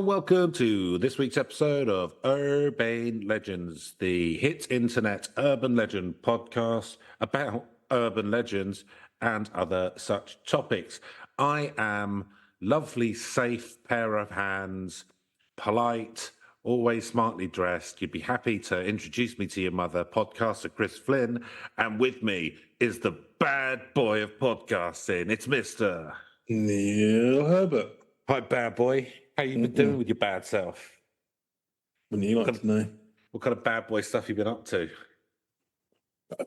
welcome to this week's episode of Urban Legends, the hit internet urban legend podcast about urban legends and other such topics. I am lovely, safe pair of hands, polite, always smartly dressed. You'd be happy to introduce me to your mother, podcaster Chris Flynn, and with me is the bad boy of podcasting. It's Mr. Neil Herbert. Hi, bad boy. How you been doing with your bad self? Wouldn't you like to know? What kind of bad boy stuff you been up to?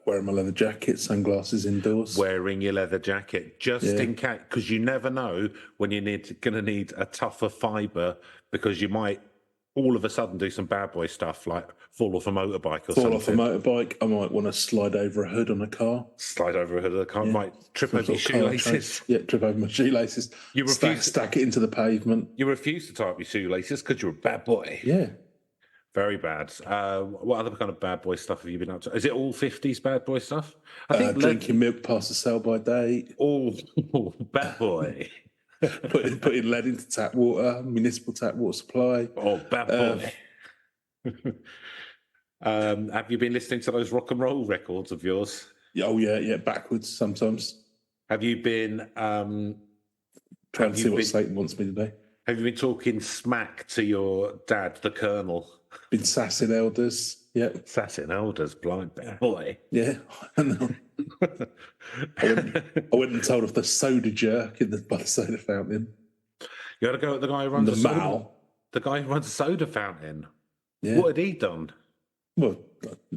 Wearing my leather jacket, sunglasses indoors. Wearing your leather jacket, just in case, because you never know when you're going to need a tougher fibre, because you might all of a sudden do some bad boy stuff like fall off a motorbike or something. Fall off a motorbike. I might want to slide over a hood on a car. Slide over a hood of the car. Might trip over your shoelaces. Yeah, trip over my shoelaces. You refuse stack it into the pavement. You refuse to tie up your shoelaces because you're a bad boy. Yeah. Very bad. What other kind of bad boy stuff have you been up to? Is it all 50s bad boy stuff? I think drinking milk past the sell-by date. Oh, bad boy. putting lead into tap water, municipal tap water supply. Oh, bad boy. Have you been listening to those rock and roll records of yours? Oh, yeah, backwards sometimes. Have you been... trying to see what Satan wants me to do. Have you been talking smack to your dad, the Colonel? Been sassing elders, yeah. Sassing elders, blind bad boy. Yeah, I know. I went and told of the soda jerk by the soda fountain. You got to go at the guy who runs the guy who runs a soda fountain. Yeah. What had he done? Well,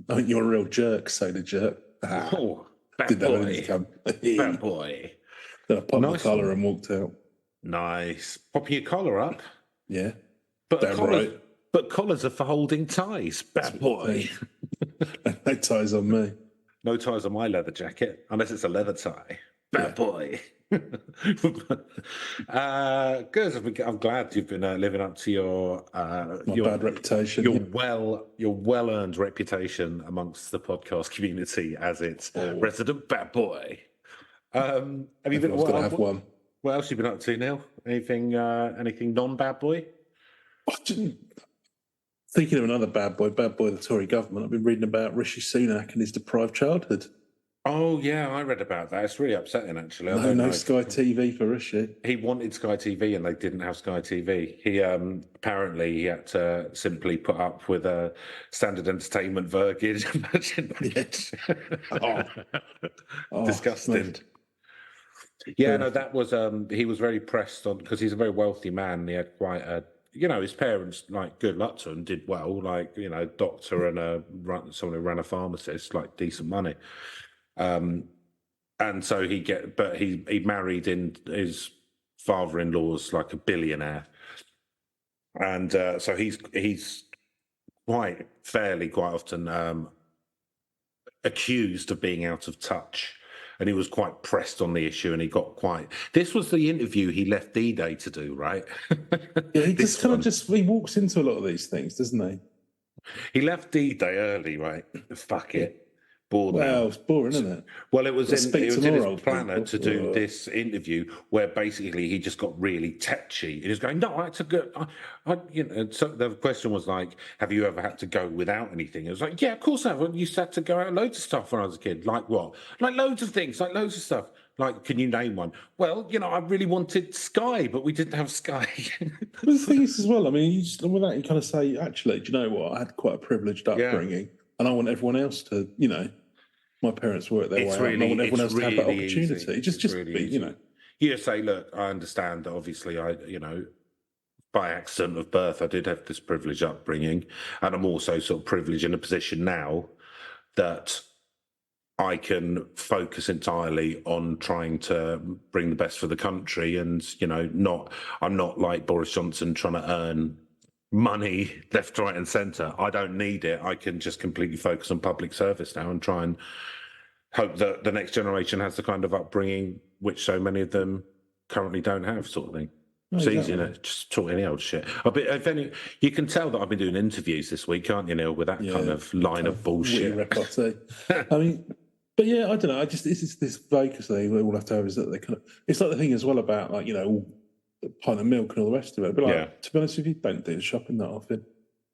I think you're a real jerk, soda jerk. Oh, bad boy. Bad boy. Then I popped my collar and walked out. Nice. Popping your collar up? Yeah. But collars are for holding ties. Bad boy. No ties on me. No ties on my leather jacket, unless it's a leather tie. Bad boy. Good. I'm glad you've been living up to your bad reputation. Your well-earned reputation amongst the podcast community as its resident bad boy. Have you been? Got to have one. What else have you been up to, Neil? Anything non-bad boy? Thinking of another bad boy, the Tory government. I've been reading about Rishi Sunak and his deprived childhood. Oh, yeah, I read about that. It's really upsetting, actually. No Sky TV for Rishi. He wanted Sky TV and they didn't have Sky TV. He apparently he had to simply put up with a standard entertainment version. Disgusting. Yeah, no, that was he was very pressed on because he's a very wealthy man. He had quite a, his parents, like, good luck to him, did well, like, doctor and someone who ran a pharmacist, like, decent money. And so he married in his father-in-law's like a billionaire, and so he's quite often accused of being out of touch. And he was quite pressed on the issue, and he got quite. This was the interview he left D-Day to do, right? Yeah, he just he walks into a lot of these things, doesn't he? He left D-Day early, right? Fuck it. Bored now. It's boring, isn't it? Well, it was in his planner to do this interview where basically he just got really tetchy. He was going, no, I had to go. So the question was like, have you ever had to go without anything? It was like, yeah, of course I have. I used to have to go out loads of stuff when I was a kid. Like what? Like loads of things, like loads of stuff. Like, can you name one? Well, I really wanted Sky, but we didn't have Sky. But the thing is as well, I mean, with that you kind of say, actually, do you know what? I had quite a privileged upbringing, and I want everyone else to, my parents work their way out, and I want everyone else to have that opportunity. You just say, look, I understand that obviously by accident of birth, I did have this privileged upbringing, and I'm also sort of privileged in a position now that I can focus entirely on trying to bring the best for the country, and I'm not like Boris Johnson trying to earn money left, right, and centre. I don't need it. I can just completely focus on public service now and try and hope that the next generation has the kind of upbringing which so many of them currently don't have, sort of thing. It's easy, isn't it? Just talk any old shit. You can tell that I've been doing interviews this week, can't you, Neil, with that kind of line of bullshit. I mean, but yeah, I don't know. This focus thing we all have to have is that they kind of. It's like the thing as well about a pint of milk and all the rest of it. But to be honest with you, don't do the shopping that often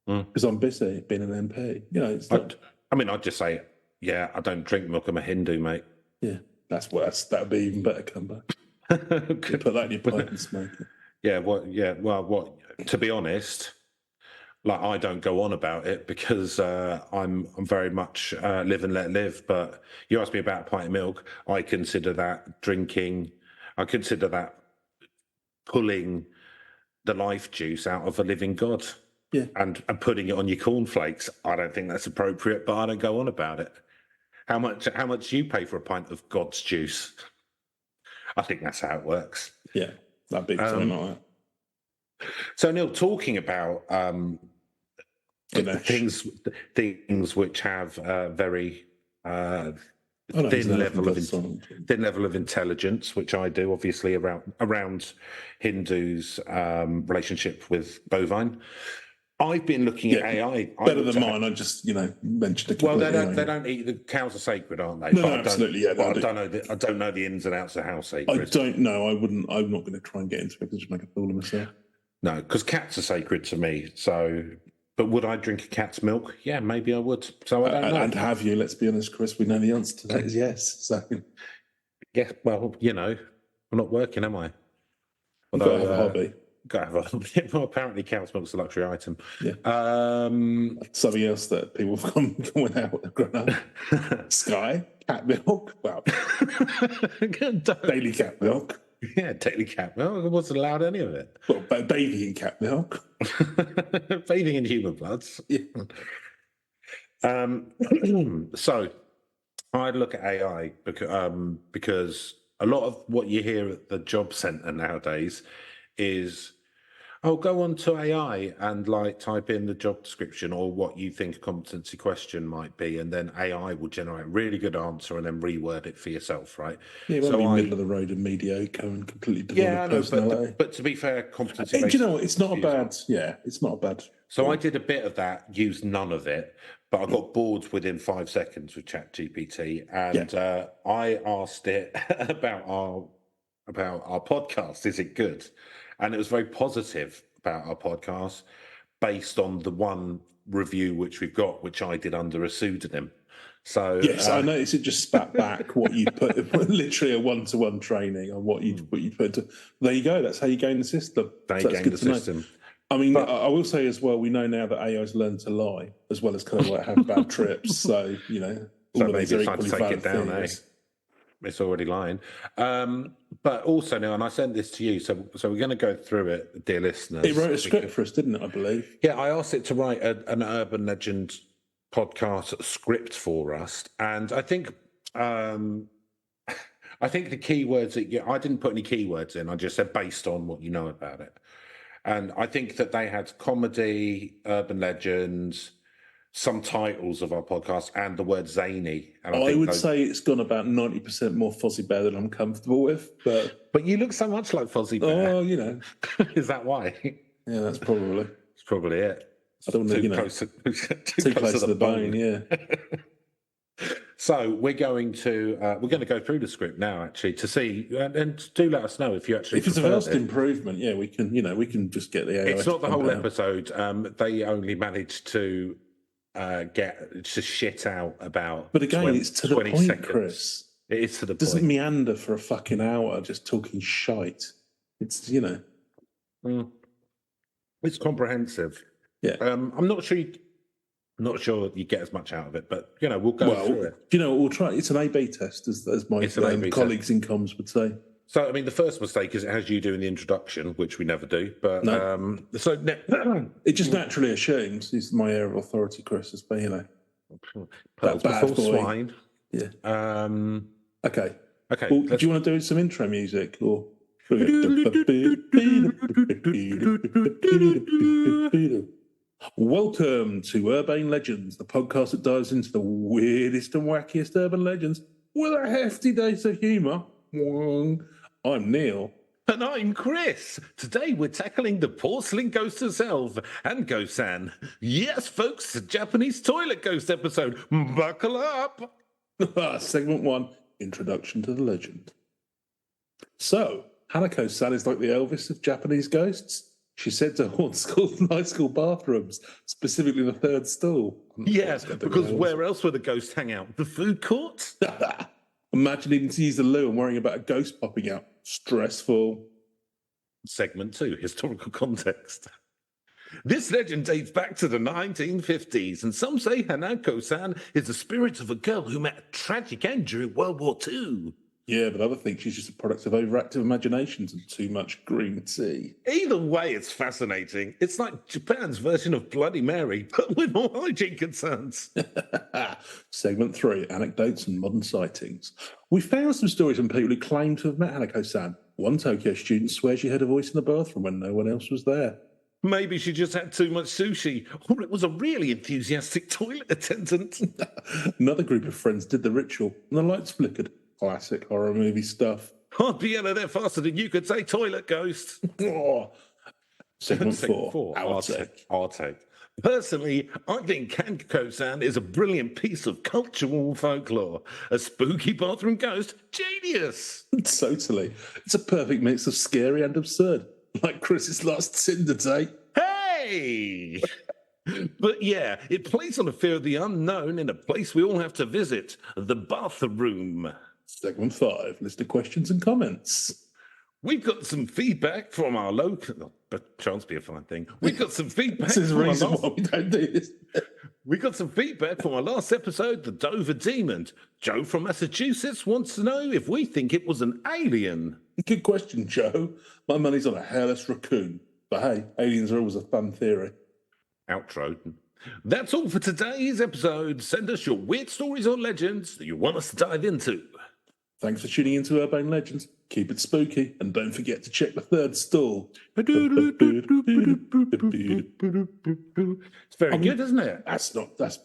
because I'm busy being an MP. It's not. I'd just say, I don't drink milk. I'm a Hindu, mate. Yeah, that's worse. That would be even better comeback. You put that in your pipe and smoke it. Yeah, well, to be honest, like I don't go on about it because I'm very much live and let live. But you asked me about a pint of milk. I consider that drinking. I consider that pulling the life juice out of a living God. Yeah, and putting it on your cornflakes. I don't think that's appropriate, but I don't go on about it. How much do you pay for a pint of God's juice? I think that's how it works. Yeah, that'd be something like that. So, Neil, talking about things which have very thin level of intelligence, which I do, obviously, around Hindus' relationship with bovine. I've been looking at AI. Better than mine. I just, mentioned it. Well, they don't eat. The cows are sacred, aren't they? No, absolutely. I don't know the ins and outs of how sacred. I don't know. I wouldn't. I'm not going to try and get into it because just make a fool of myself. No, because cats are sacred to me. So, but would I drink a cat's milk? Yeah, maybe I would. So I don't know. And have you? Let's be honest, Chris. We know the answer to that is yes. So, yeah. Well, I'm not working, am I? You've got to have a hobby. Well, apparently cow's milk's a luxury item. Yeah. Something else that people have gone out, grown up. Sky, cat milk. Well, daily cat milk. Yeah, daily cat milk. I wasn't allowed any of it. Well, bathing in cat milk. Bathing in human bloods. Yeah. So I look at AI because a lot of what you hear at the job centre nowadays is, go on to AI and type in the job description or what you think a competency question might be, and then AI will generate a really good answer and then reword it for yourself, right? Yeah, it won't be middle of the road and mediocre and completely developed personality. But to be fair, competency. Do you know what? It's not a bad. Yeah, it's not a bad. So I did a bit of that, used none of it, but I got bored within 5 seconds with ChatGPT, and I asked it about our podcast. Is it good? And it was very positive about our podcast based on the one review which we've got, which I did under a pseudonym. So yes, I noticed it just spat back what you put, literally a one-to-one training on what you put. There you go. That's how you gain the system. I mean, I will say as well, we know now that AI's learned to lie as well as kind of have bad trips. So all of these are equally valid things. It's already lying. But also now, and I sent this to you, so we're going to go through it, dear listeners. It wrote a script for us, didn't it, I believe? Yeah, I asked it to write an urban legend podcast script for us. And I think the keywords, I didn't put any keywords in. I just said based on what you know about it. And I think that they had comedy, urban legends, some titles of our podcast, and the word zany. And I would say it's gone about 90% more Fozzie Bear than I'm comfortable with. But you look so much like Fozzie Bear. Oh, Is that why? Yeah, that's probably. It's probably it. I don't know, too close to the bone, yeah. So we're going to go through the script now, actually, to see, and do let us know if you actually. If it's a vast improvement, yeah, we can just get the AI. It's not the whole episode. They only managed to get to shit out about. But again, it's to the point, seconds. Chris. It is to the point. Doesn't meander for a fucking hour just talking shite. It's It's comprehensive. Yeah. I'm not sure you get as much out of it, but we'll go through it. We'll try. It's an A/B test, as my colleagues in comms would say. So, I mean, the first mistake is it has you doing the introduction, which we never do. But no. It just naturally assumes is my area of authority, Chris, as being pearls before swine. Yeah. Okay. Well, do you want to do some intro music or? Welcome to Urbane Legends, the podcast that dives into the weirdest and wackiest urban legends with a hefty dose of humour. I'm Neil. And I'm Chris. Today we're tackling the porcelain ghost herself and Ghosan. Yes, folks, a Japanese toilet ghost episode. Buckle up. Segment 1, Introduction to the Legend. So, Hanako-san is like the Elvis of Japanese ghosts. She said to haunt high school bathrooms, specifically the third stall. Yeah, because where else would the ghosts hang out? The food court? Imagine needing to use the loo and worrying about a ghost popping out. Stressful. Segment 2, historical context. This legend dates back to the 1950s, and some say Hanako-san is the spirit of a girl who met a tragic end during World War II. Yeah, but others think she's just a product of overactive imaginations and too much green tea. Either way, it's fascinating. It's like Japan's version of Bloody Mary, but with more hygiene concerns. Segment 3, anecdotes and modern sightings. We found some stories from people who claim to have met Hanako-san. One Tokyo student swears she heard a voice in the bathroom when no one else was there. Maybe she just had too much sushi, or it was a really enthusiastic toilet attendant. Another group of friends did the ritual, and the lights flickered. Classic horror movie stuff. I'd be out of there faster than you could say toilet ghost. Segment 4, our take. Personally, I think Hanako-san is a brilliant piece of cultural folklore. A spooky bathroom ghost, genius. Totally. It's a perfect mix of scary and absurd. Like Chris's last Tinder date. Hey! But yeah, it plays on the fear of the unknown in a place we all have to visit, the bathroom. Segment 5, list of questions and comments. We've got some feedback from our local... But chance be a fine thing. We've got some feedback. This is the reason why we don't do this. We got some feedback from our last episode, The Dover Demon. Joe from Massachusetts wants to know if we think it was an alien. Good question, Joe. My money's on a hairless raccoon. But hey, aliens are always a fun theory. Outro. That's all for today's episode. Send us your weird stories or legends that you want us to dive into. Thanks for tuning into Urbane Legends. Keep it spooky, and don't forget to check the third stall. It's very good, isn't it? That's a lot better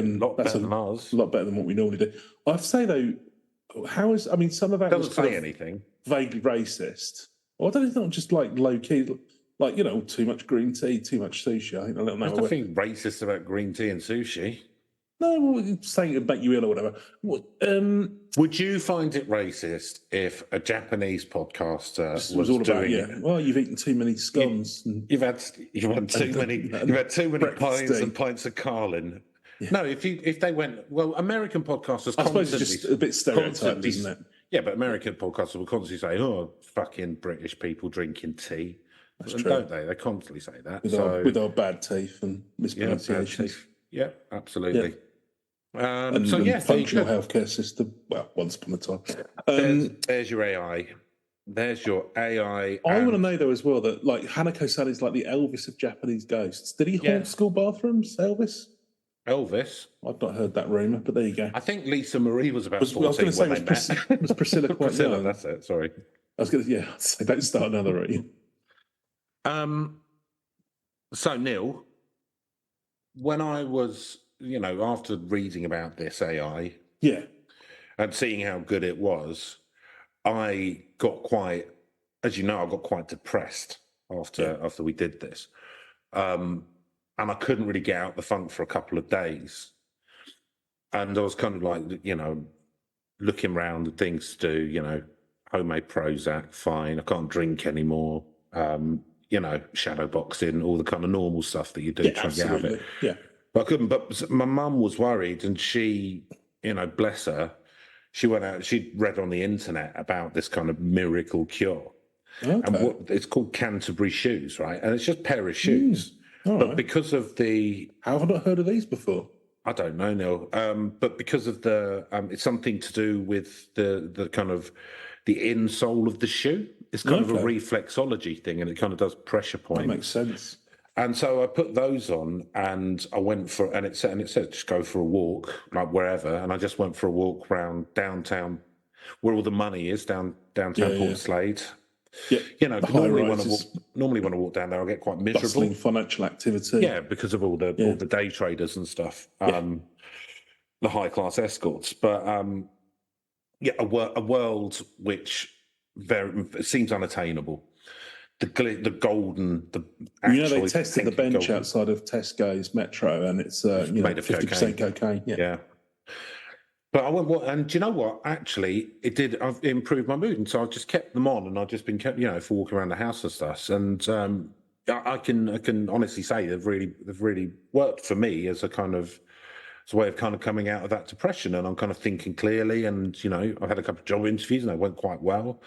than ours. A lot better than what we normally do. I have to say though, some of that doesn't say anything. Vaguely racist. Well, I don't think just like low key, like too much green tea, too much sushi. I think There's nothing racist about green tea and sushi. No, saying it would make you ill or whatever. Would you find it racist if a Japanese podcaster was all doing about, it? Well, you've eaten too many scones. You've had too many pints and pints of Carlin. Yeah. No, if they went, well, American podcasters. I suppose it's just a bit stereotyped, isn't it? Yeah, but American podcasters will constantly say, "Oh, fucking British people drinking tea." That's true. Don't they? They constantly say that with our bad teeth and mispronunciations. Yeah, absolutely. Yeah. Functional healthcare system. Well, once upon a time. There's your AI. There's your AI. I want to know though as well that like Hanako-san is like the Elvis of Japanese ghosts. Did he haunt school bathrooms, Elvis? I've not heard that rumor, but there you go. I think Lisa Marie was about 14 I was going to say, was Priscilla quite young? That's it. Sorry. I was going to say don't start another route. So Neil, when I was, after reading about this AI, and seeing how good it was, I got quite, as you know, I got quite depressed after we did this, and I couldn't really get out the funk for a couple of days, and I was kind of like, looking around at things to do, homemade Prozac, fine. I can't drink anymore. Shadow boxing, all the kind of normal stuff that you do trying to get out of it. Yeah. But I couldn't. But my mum was worried, and she, bless her, she went out. She read on the internet about this kind of miracle cure, and it's called Canterbury shoes, right? And it's just a pair of shoes. But because of how have I not heard of these before? I don't know, Neil. But because of it's something to do with the kind of the insole of the shoe. It's kind of a reflexology thing, and it kind of does pressure points. That makes sense. And so I put those on, and I went for, and it said just go for a walk, like wherever. And I just went for a walk around downtown, where all the money is, downtown Port Slade. Yeah, normally when I walk down there, I get quite miserable. Bustling financial activity. Yeah, because of all the day traders and stuff, the high class escorts. But a world which seems unattainable. The golden, they tested the bench outside of Tesco's Metro, and it's made of 50% cocaine. Yeah. But I went, and do you know what? Actually, it did. I've improved my mood, and so I've just kept them on, and I've just been kept, for walking around the house and stuff. And I can honestly say they've really worked for me as a kind of as a way of kind of coming out of that depression, and I'm kind of thinking clearly. And I've had a couple of job interviews, and they went quite well.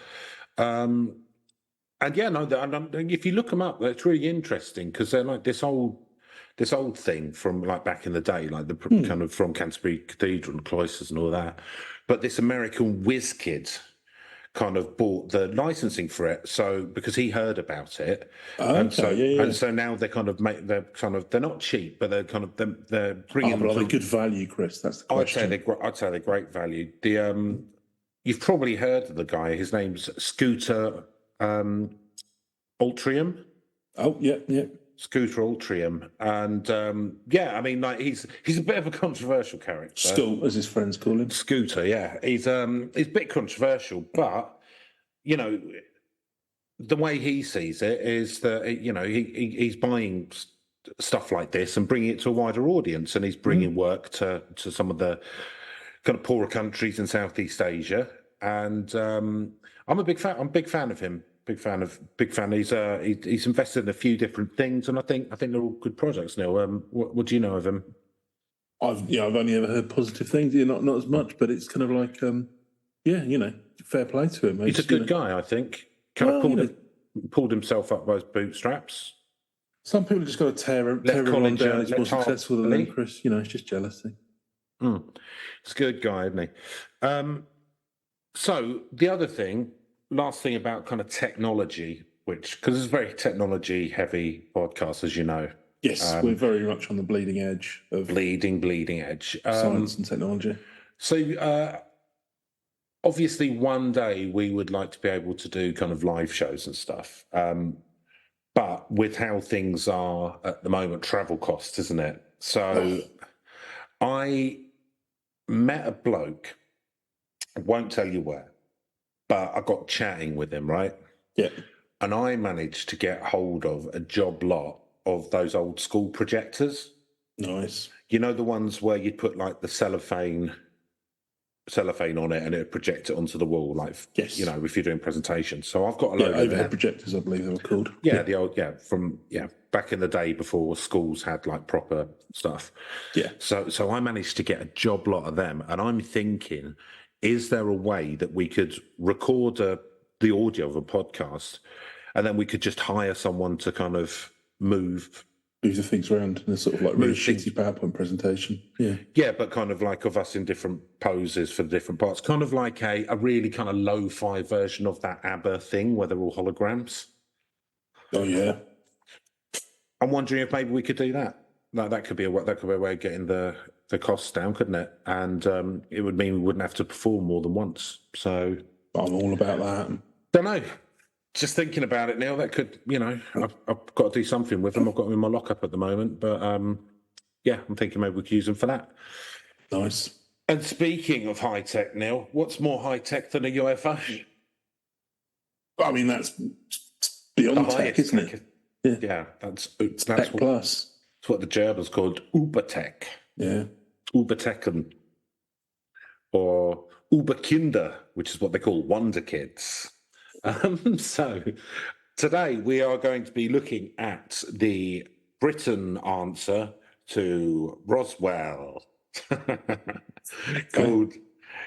And yeah, no, if you look them up, it's really interesting because they're like this old thing from like back in the day, like the kind of from Canterbury Cathedral and cloisters and all that. But this American whiz kid kind of bought the licensing for it, so because he heard about it, and so now they're kind of they're not cheap, but they're kind of they're bringing. But are they good value, Chris? That's the question. I'd say they're great value. You've probably heard of the guy. His name's Scotter Altrium. Oh yeah. Scotter Altrium, and I mean, like he's a bit of a controversial character. Scoot, as his friends call him. Scooter, yeah, he's a bit controversial, but the way he sees it is that he's buying stuff like this and bringing it to a wider audience, and he's bringing work to some of the kind of poorer countries in Southeast Asia, and I'm a big fan. I'm a big fan of him. Big fan. He's invested in a few different things, and I think they're all good projects. Neil, what do you know of him? I've only ever heard positive things. Not as much, but it's kind of like fair play to him. He's a good guy, I think. Pulled himself up by his bootstraps. Some people just got to tear everyone down. It's more successful than them, Chris. It's just jealousy. He's a good guy, isn't he? So the other thing. Last thing about kind of technology, because it's a very technology-heavy podcast, as you know. Yes, we're very much on the bleeding edge of bleeding edge science and technology. So, obviously, one day we would like to be able to do kind of live shows and stuff. But with how things are at the moment, travel costs, isn't it? So, I met a bloke. I won't tell you where. But I got chatting with him, right? Yeah. And I managed to get hold of a job lot of those old school projectors. Nice. The ones where you'd put like the cellophane on it and it would project it onto the wall, like, yes. If you're doing presentations. So I've got a load of overhead projectors, I believe they were called. The old, from back in the day before schools had like proper stuff. Yeah. So I managed to get a job lot of them, and I'm thinking, is there a way that we could record the audio of a podcast, and then we could just hire someone to kind of move the things around in a sort of like really shitty PowerPoint presentation? Yeah, but kind of like of us in different poses for the different parts, kind of like a really kind of lo-fi version of that ABBA thing where they're all holograms. Oh yeah. I'm wondering if maybe we could do that. That could be a way of getting the costs down, couldn't it? And it would mean we wouldn't have to perform more than once. So I'm all about that. Don't know. Just thinking about it now, that could, I've got to do something with them. I've got them in my lockup at the moment, but I'm thinking maybe we could use them for that. Nice. And speaking of high tech, Neil, what's more high tech than a UFO? I mean, that's beyond tech, isn't it? Yeah, that's tech plus. That's what the Germans called Ubertech. Yeah. Ubertechen. Or Uberkinder, which is what they call Wonder Kids. So today we are going to be looking at the Britain answer to Roswell. Called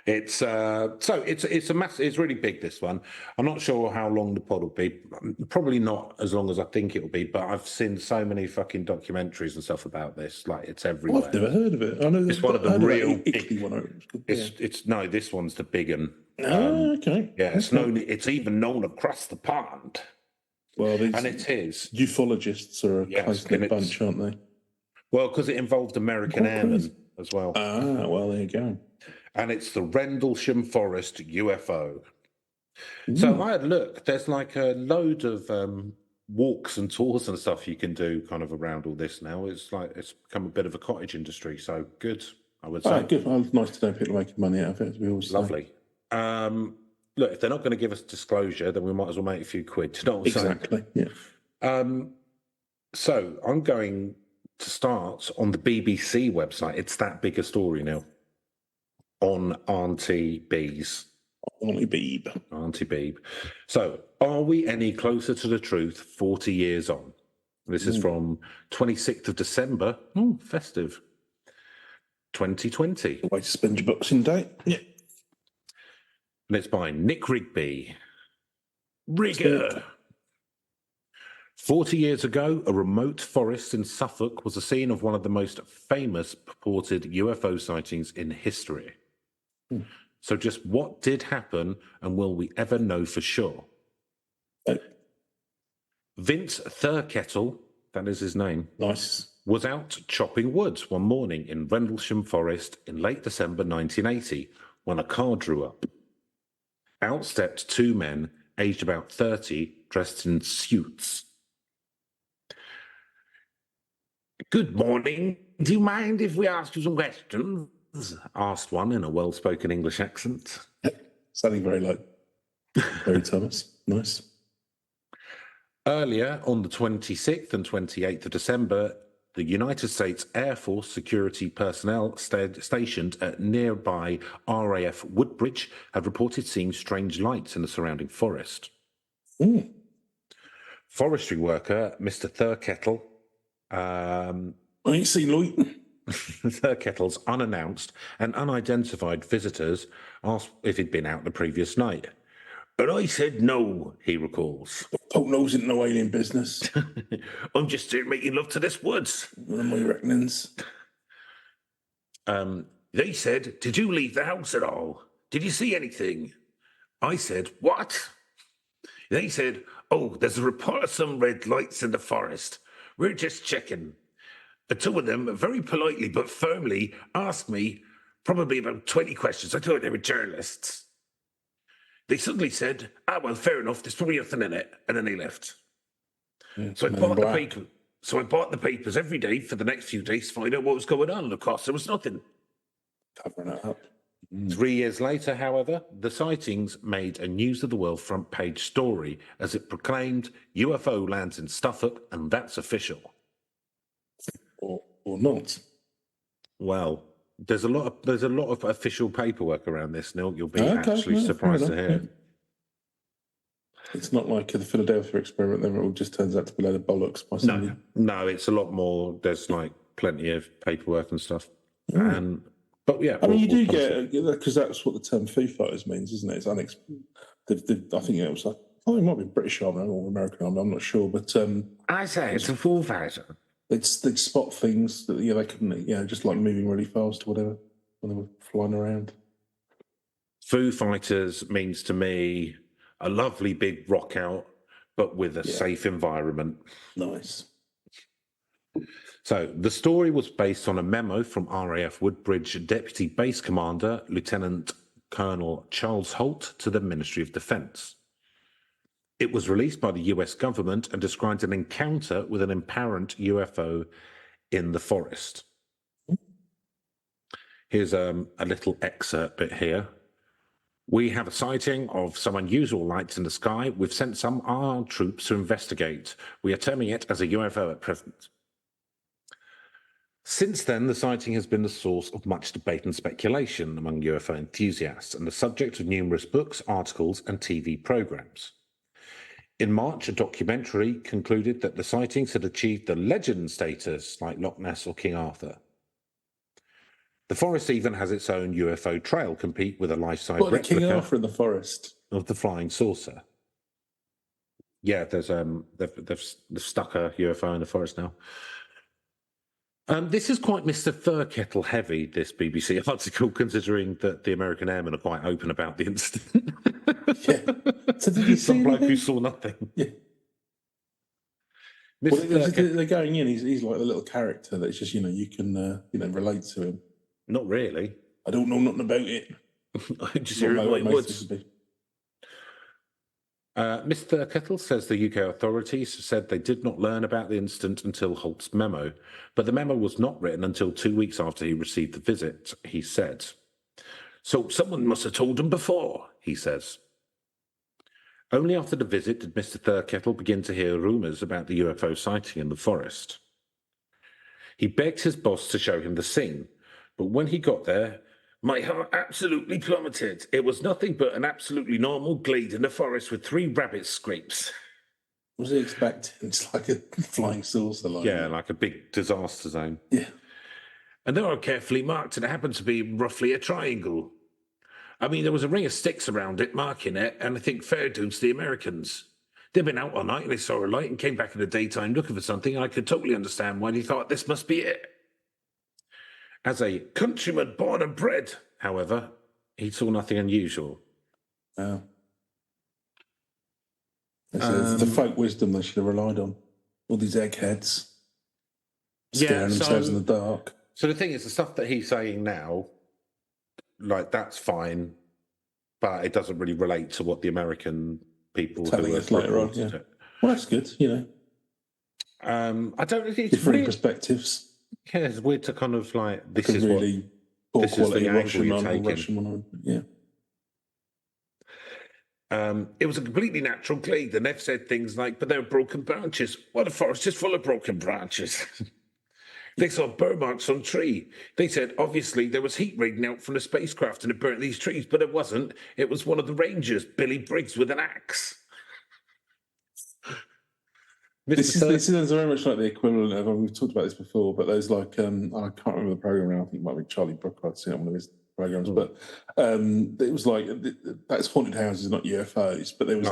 it's really big, this one. I'm not sure how long the pod will be. Probably not as long as I think it will be, but I've seen so many fucking documentaries and stuff about this. Like, it's everywhere. I've never heard of it. I know it's one of the real big one. No, this one's the big one. Okay. Yeah, it's even known across the pond. Well, and it is. Ufologists are a close-knit bunch, aren't they? Well, because it involved American airmen as well. Ah, well, there you go. And it's the Rendlesham Forrest UFO. So I had a look. There's like a load of walks and tours and stuff you can do kind of around all this now. It's become a bit of a cottage industry. So good, I would say. Good. Well, nice to know people making money out of it, as we always say. Lovely. Look, if they're not going to give us disclosure, then we might as well make a few quid. Do you know what I'm saying? Exactly, yeah. So I'm going to start on the BBC website. It's that big a story now. on Auntie B's. Auntie Beeb. Auntie Beeb. So, are we any closer to the truth 40 years on? This is from 26th of December. Oh, festive. 2020. Way to spend your Boxing Day. Yeah. And it's by Nick Rigby. Rigger. 40 years ago, a remote forest in Suffolk was the scene of one of the most famous purported UFO sightings in history. So just what did happen, and will we ever know for sure? Vince Thurkettle, that is his name, nice, was out chopping wood one morning in Rendlesham Forest in late December 1980 when a car drew up. Out stepped two men, aged about 30, dressed in suits. "Good morning. Do you mind if we ask you some questions?" asked one in a well-spoken English accent. Sounding very like Barry Thomas. Nice. Earlier, on the 26th and 28th of December, the United States Air Force security personnel stationed at nearby RAF Woodbridge had reported seeing strange lights in the surrounding forest. Forestry worker Mr. Thurkettle, I ain't seen light. Thurkettle's unannounced and unidentified visitors asked if he'd been out the previous night. "And I said no," he recalls. "Poke nose into no alien business. I'm just here making love to this woods." One of my reckonings. They said, "Did you leave the house at all? Did you see anything?" I said, "What?" They said, "Oh, there's a report of some red lights in the forest. We're just checking." The two of them very politely but firmly asked me probably about 20 questions. I thought they were journalists. They suddenly said, "Well, fair enough, there's probably nothing in it," and then they left. So I bought the papers every day for the next few days to find out what was going on, and of course there was nothing. Covering it up. 3 years later, however, the sightings made a News of the World front page story as it proclaimed UFO lands in Suffolk, and that's official. Or not. Well, there's a lot of official paperwork around this, Neil. You'll be actually surprised to hear. Yeah. It's not like the Philadelphia experiment, then it all just turns out to be a load of bollocks. No, it's a lot more. There's like plenty of paperwork and stuff. But yeah, I mean, you do get, because that's what the term Foo Fighters means, isn't it? It's I think it was like, it might be British Army or American Army, I'm not sure, but I say it's a Foo Fighter. They'd spot things that they couldn't, just like moving really fast or whatever when they were flying around. Foo Fighters means to me a lovely big rock out, but with a safe environment. Nice. So the story was based on a memo from RAF Woodbridge Deputy Base Commander Lieutenant Colonel Charles Holt to the Ministry of Defence. It was released by the US government and described an encounter with an apparent UFO in the forest. Here's a little excerpt bit here. "We have a sighting of some unusual lights in the sky. We've sent some armed troops to investigate. We are terming it as a UFO at present." Since then, the sighting has been the source of much debate and speculation among UFO enthusiasts and the subject of numerous books, articles, and TV programs. In March, a documentary concluded that the sightings had achieved the legend status like Loch Ness or King Arthur. The forest even has its own UFO trail compete with a life-size replica King Arthur in the forest of the flying saucer. Yeah, there's they've stuck a UFO in the forest now. This is quite Mr. Thurkettle heavy, this BBC article, considering that the American airmen are quite open about the incident. So did you see some bloke who saw nothing? Yeah. They're going in. He's like the little character that's just you can relate to him. Not really. I don't know nothing about it. I just hear it woods. Mr. Thurkettle says the UK authorities said they did not learn about the incident until Holt's memo, but the memo was not written until 2 weeks after he received the visit, he said. "So someone must have told him before," he says. Only after the visit did Mr. Thurkettle begin to hear rumours about the UFO sighting in the forest. He begged his boss to show him the scene, but when he got there, My heart absolutely plummeted. It was nothing but an absolutely normal glade in the forest with 3 rabbit scrapes. Was he expecting? It's like a flying saucer line. Yeah, like a big disaster zone. Yeah. And they were carefully marked, and it happened to be roughly a triangle. I mean, there was a ring of sticks around it, marking it, and I think fair dues to the Americans. They'd been out all night, and they saw a light and came back in the daytime looking for something, and I could totally understand why they thought this must be it. As a countryman born and bred, however, he saw nothing unusual. Oh. It's the folk wisdom they should have relied on. All these eggheads scaring themselves in the dark. So the thing is, the stuff that he's saying now, like, that's fine, but it doesn't really relate to what the American people telling us later on. Yeah. Well, that's good, you know. I don't know if it's different perspectives. Yeah, it's weird to kind of like this is really poor this quality is the angle you're taking. Russian one. Yeah. It was a completely natural glade, and they've said things like, "But there were broken branches." Well, the forest is full of broken branches. They saw burn marks on tree. They said, obviously, there was heat radiating out from the spacecraft and it burnt these trees, but it wasn't. It was one of the Rangers, Billy Briggs, with an axe. This is very much like the equivalent of, we've talked about this before, but there's like, I can't remember the program now, I think it might be Charlie Brooker, I'd seen it on one of his programs, but it was like, that's haunted houses, not UFOs, but there was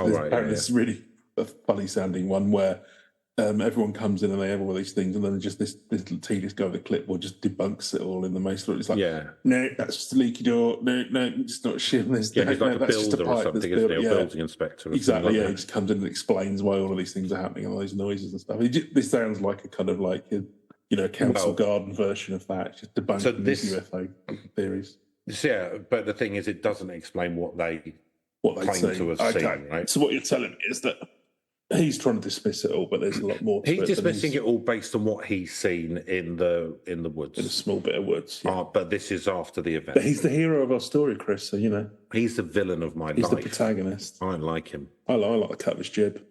this really funny sounding one where everyone comes in and they have all these things, and then just this little tedious guy with a clipboard just debunks it all in the most. It's like, no, that's just a leaky door. No, it's not shit. He's like a builder or something, isn't he? A building inspector. Exactly. Like he just comes in and explains why all of these things are happening and all these noises and stuff. This sounds like a kind of like a council garden version of that, just debunking these UFO theories. Yeah, but the thing is, it doesn't explain what they claim to have seen, right? So what you're telling me is that he's trying to dismiss it all, but there's a lot more to it. He's dismissing it all based on what he's seen in the woods. In a small bit of woods. Yeah. But this is after the event. But he's the hero of our story, Chris, so you know. He's the villain of my life. He's the protagonist. I like him. I like the cut of his jib.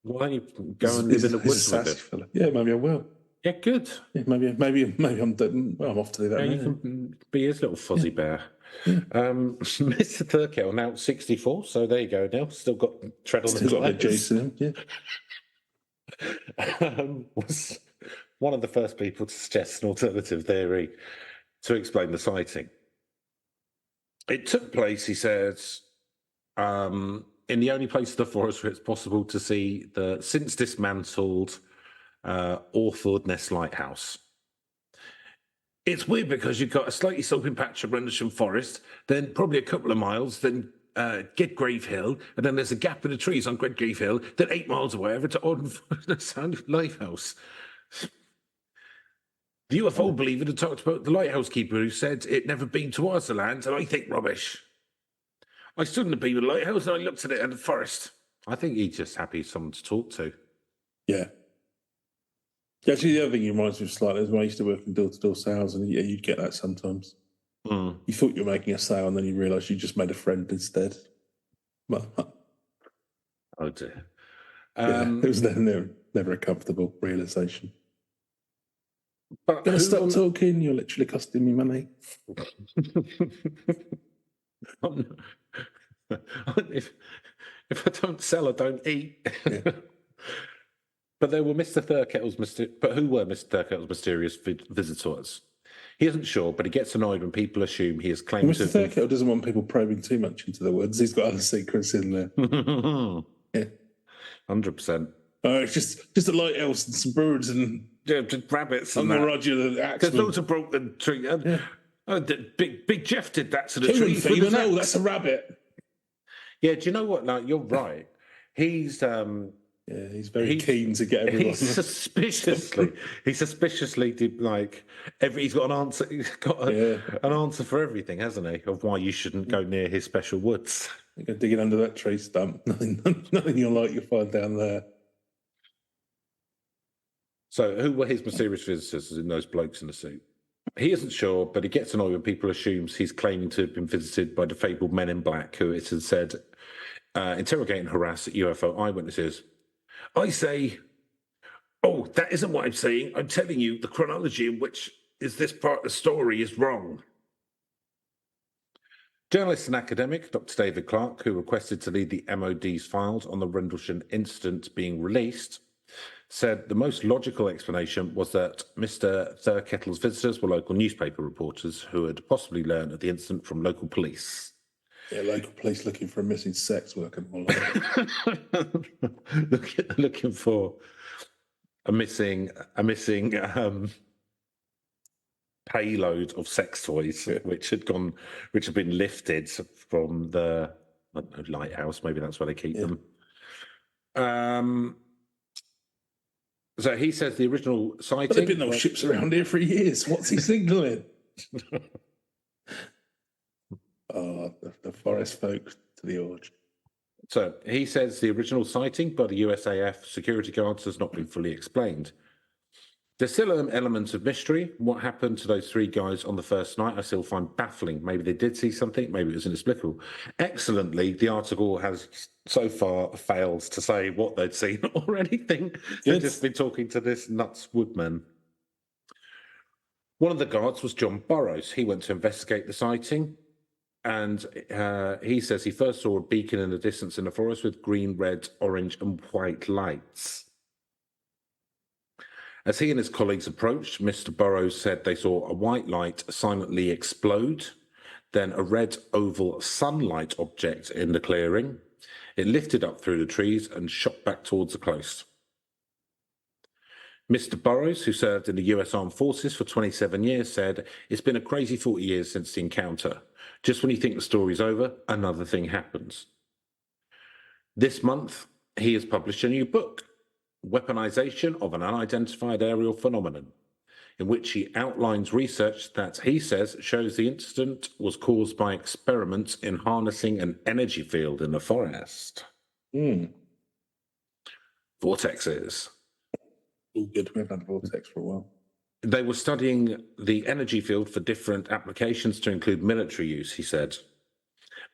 Why don't you go and live in the woods with it? Fella. Yeah, maybe I will. Yeah, good. Yeah, maybe I'm off to do that. Yeah, you can be his little fuzzy bear. Mr. Thurkell, now 64, so there you go, Neil. Still got tread on the got Jason, yeah. Was one of the first people to suggest an alternative theory to explain the sighting. It took place, he says, in the only place in the forest where it's possible to see the since dismantled Orford Nest Lighthouse. It's weird because you've got a slightly sloping patch of Rendlesham Forest, then probably a couple of miles, then Gedgrave Hill, and then there's a gap in the trees on Gedgrave Hill, then 8 miles away over to Orford Sound Lighthouse. The UFO believer had talked about the lighthouse keeper who said it never been towards the land, and I think rubbish. I stood in the beam of the lighthouse and I looked at it in the forest. I think he's just happy someone to talk to. Yeah. Actually, the other thing he reminds me of slightly is when I used to work in door-to-door sales, and you'd get that sometimes. You thought you were making a sale, and then you realised you just made a friend instead. Oh dear. It was never a comfortable realisation. But gonna stop talking, you're literally costing me money. if I don't sell, I don't eat. Yeah. But there were Mr. Thurkettle's but who were Mr. Thurkettle's mysterious visitors? He isn't sure, but he gets annoyed when people assume he has claimed Mr. Thurkettle doesn't want people probing too much into the woods. He's got other secrets in there. Yeah. 100%. It's just a lighthouse and some birds and just rabbits and that. Roger the There's loads of broken trees. Big Jeff did that to the trees. No, that's a rabbit. Yeah, do you know what? Like, you're right. He's he's very keen to get everyone. He's suspiciously like he's got an answer. He's got an answer for everything, hasn't he? Of why you shouldn't go near his special woods. You go digging under that tree stump. Nothing you'll find down there. So, who were his mysterious visitors? In those blokes in the suit. He isn't sure, but he gets annoyed when people assume he's claiming to have been visited by the fabled men in black, who it has said interrogate and harass UFO eyewitnesses. I say, oh, that isn't what I'm saying. I'm telling you the chronology in which is this part of the story is wrong. Journalist and academic Dr. David Clark, who requested to lead the MOD's files on the Rendlesham incident being released, said the most logical explanation was that Mr. Thurkettle's visitors were local newspaper reporters who had possibly learned of the incident from local police. Yeah, local police looking for a missing sex worker. looking for a missing payload of sex toys, which had been lifted from the lighthouse. Maybe that's where they keep them. So he says the original sighting. But there've been no ships around here for years. What's he signalling? The forest folk to the orge. So he says the original sighting by the USAF security guards has not been fully explained. There's still an element of mystery. What happened to those three guys on the first night, I still find baffling. Maybe they did see something, maybe it was inexplicable. Excellently, the article has so far failed to say what they'd seen or anything. They've just been talking to this nuts woodman. One of the guards was John Burrows. He went to investigate the sighting, and he says he first saw a beacon in the distance in the forest with green, red, orange, and white lights. As he and his colleagues approached, Mr. Burrows said they saw a white light silently explode, then a red oval sunlight object in the clearing. It lifted up through the trees and shot back towards the coast. Mr. Burrows, who served in the US Armed Forces for 27 years, said, "It's been a crazy 40 years since the encounter. Just when you think the story's over, another thing happens." This month, he has published a new book, Weaponization of an Unidentified Aerial Phenomenon, in which he outlines research that he says shows the incident was caused by experiments in harnessing an energy field in the forest. Vortexes. All good. We've had vortex for a while. They were studying the energy field for different applications to include military use, he said.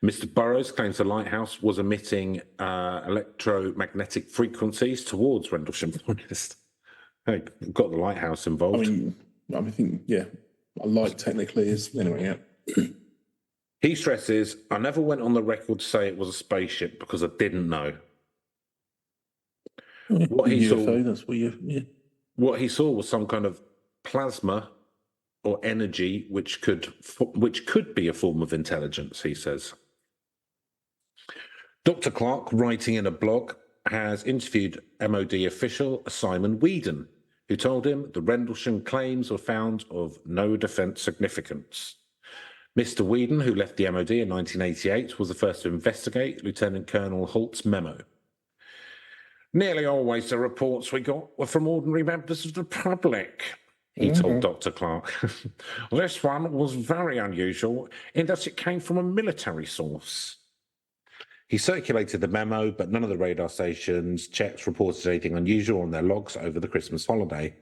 Mr. Burrows claims the lighthouse was emitting electromagnetic frequencies towards Rendlesham Forest. Hey, got the lighthouse involved. I think, yeah, a light technically is, anyway, yeah. He stresses, "I never went on the record to say it was a spaceship because I didn't know." What he UFO, that's what What he saw was some kind of plasma or energy which could be a form of intelligence, he says. Dr. Clark, writing in a blog, has interviewed MOD official Simon Whedon, who told him the Rendlesham claims were found of no defence significance. Mr. Whedon, who left the MOD in 1988, was the first to investigate Lieutenant Colonel Holt's memo. "Nearly always the reports we got were from ordinary members of the public," he told Dr. Clark. "This one was very unusual in that it came from a military source." He circulated the memo, but none of the radar stations checks reported anything unusual on their logs over the Christmas holiday.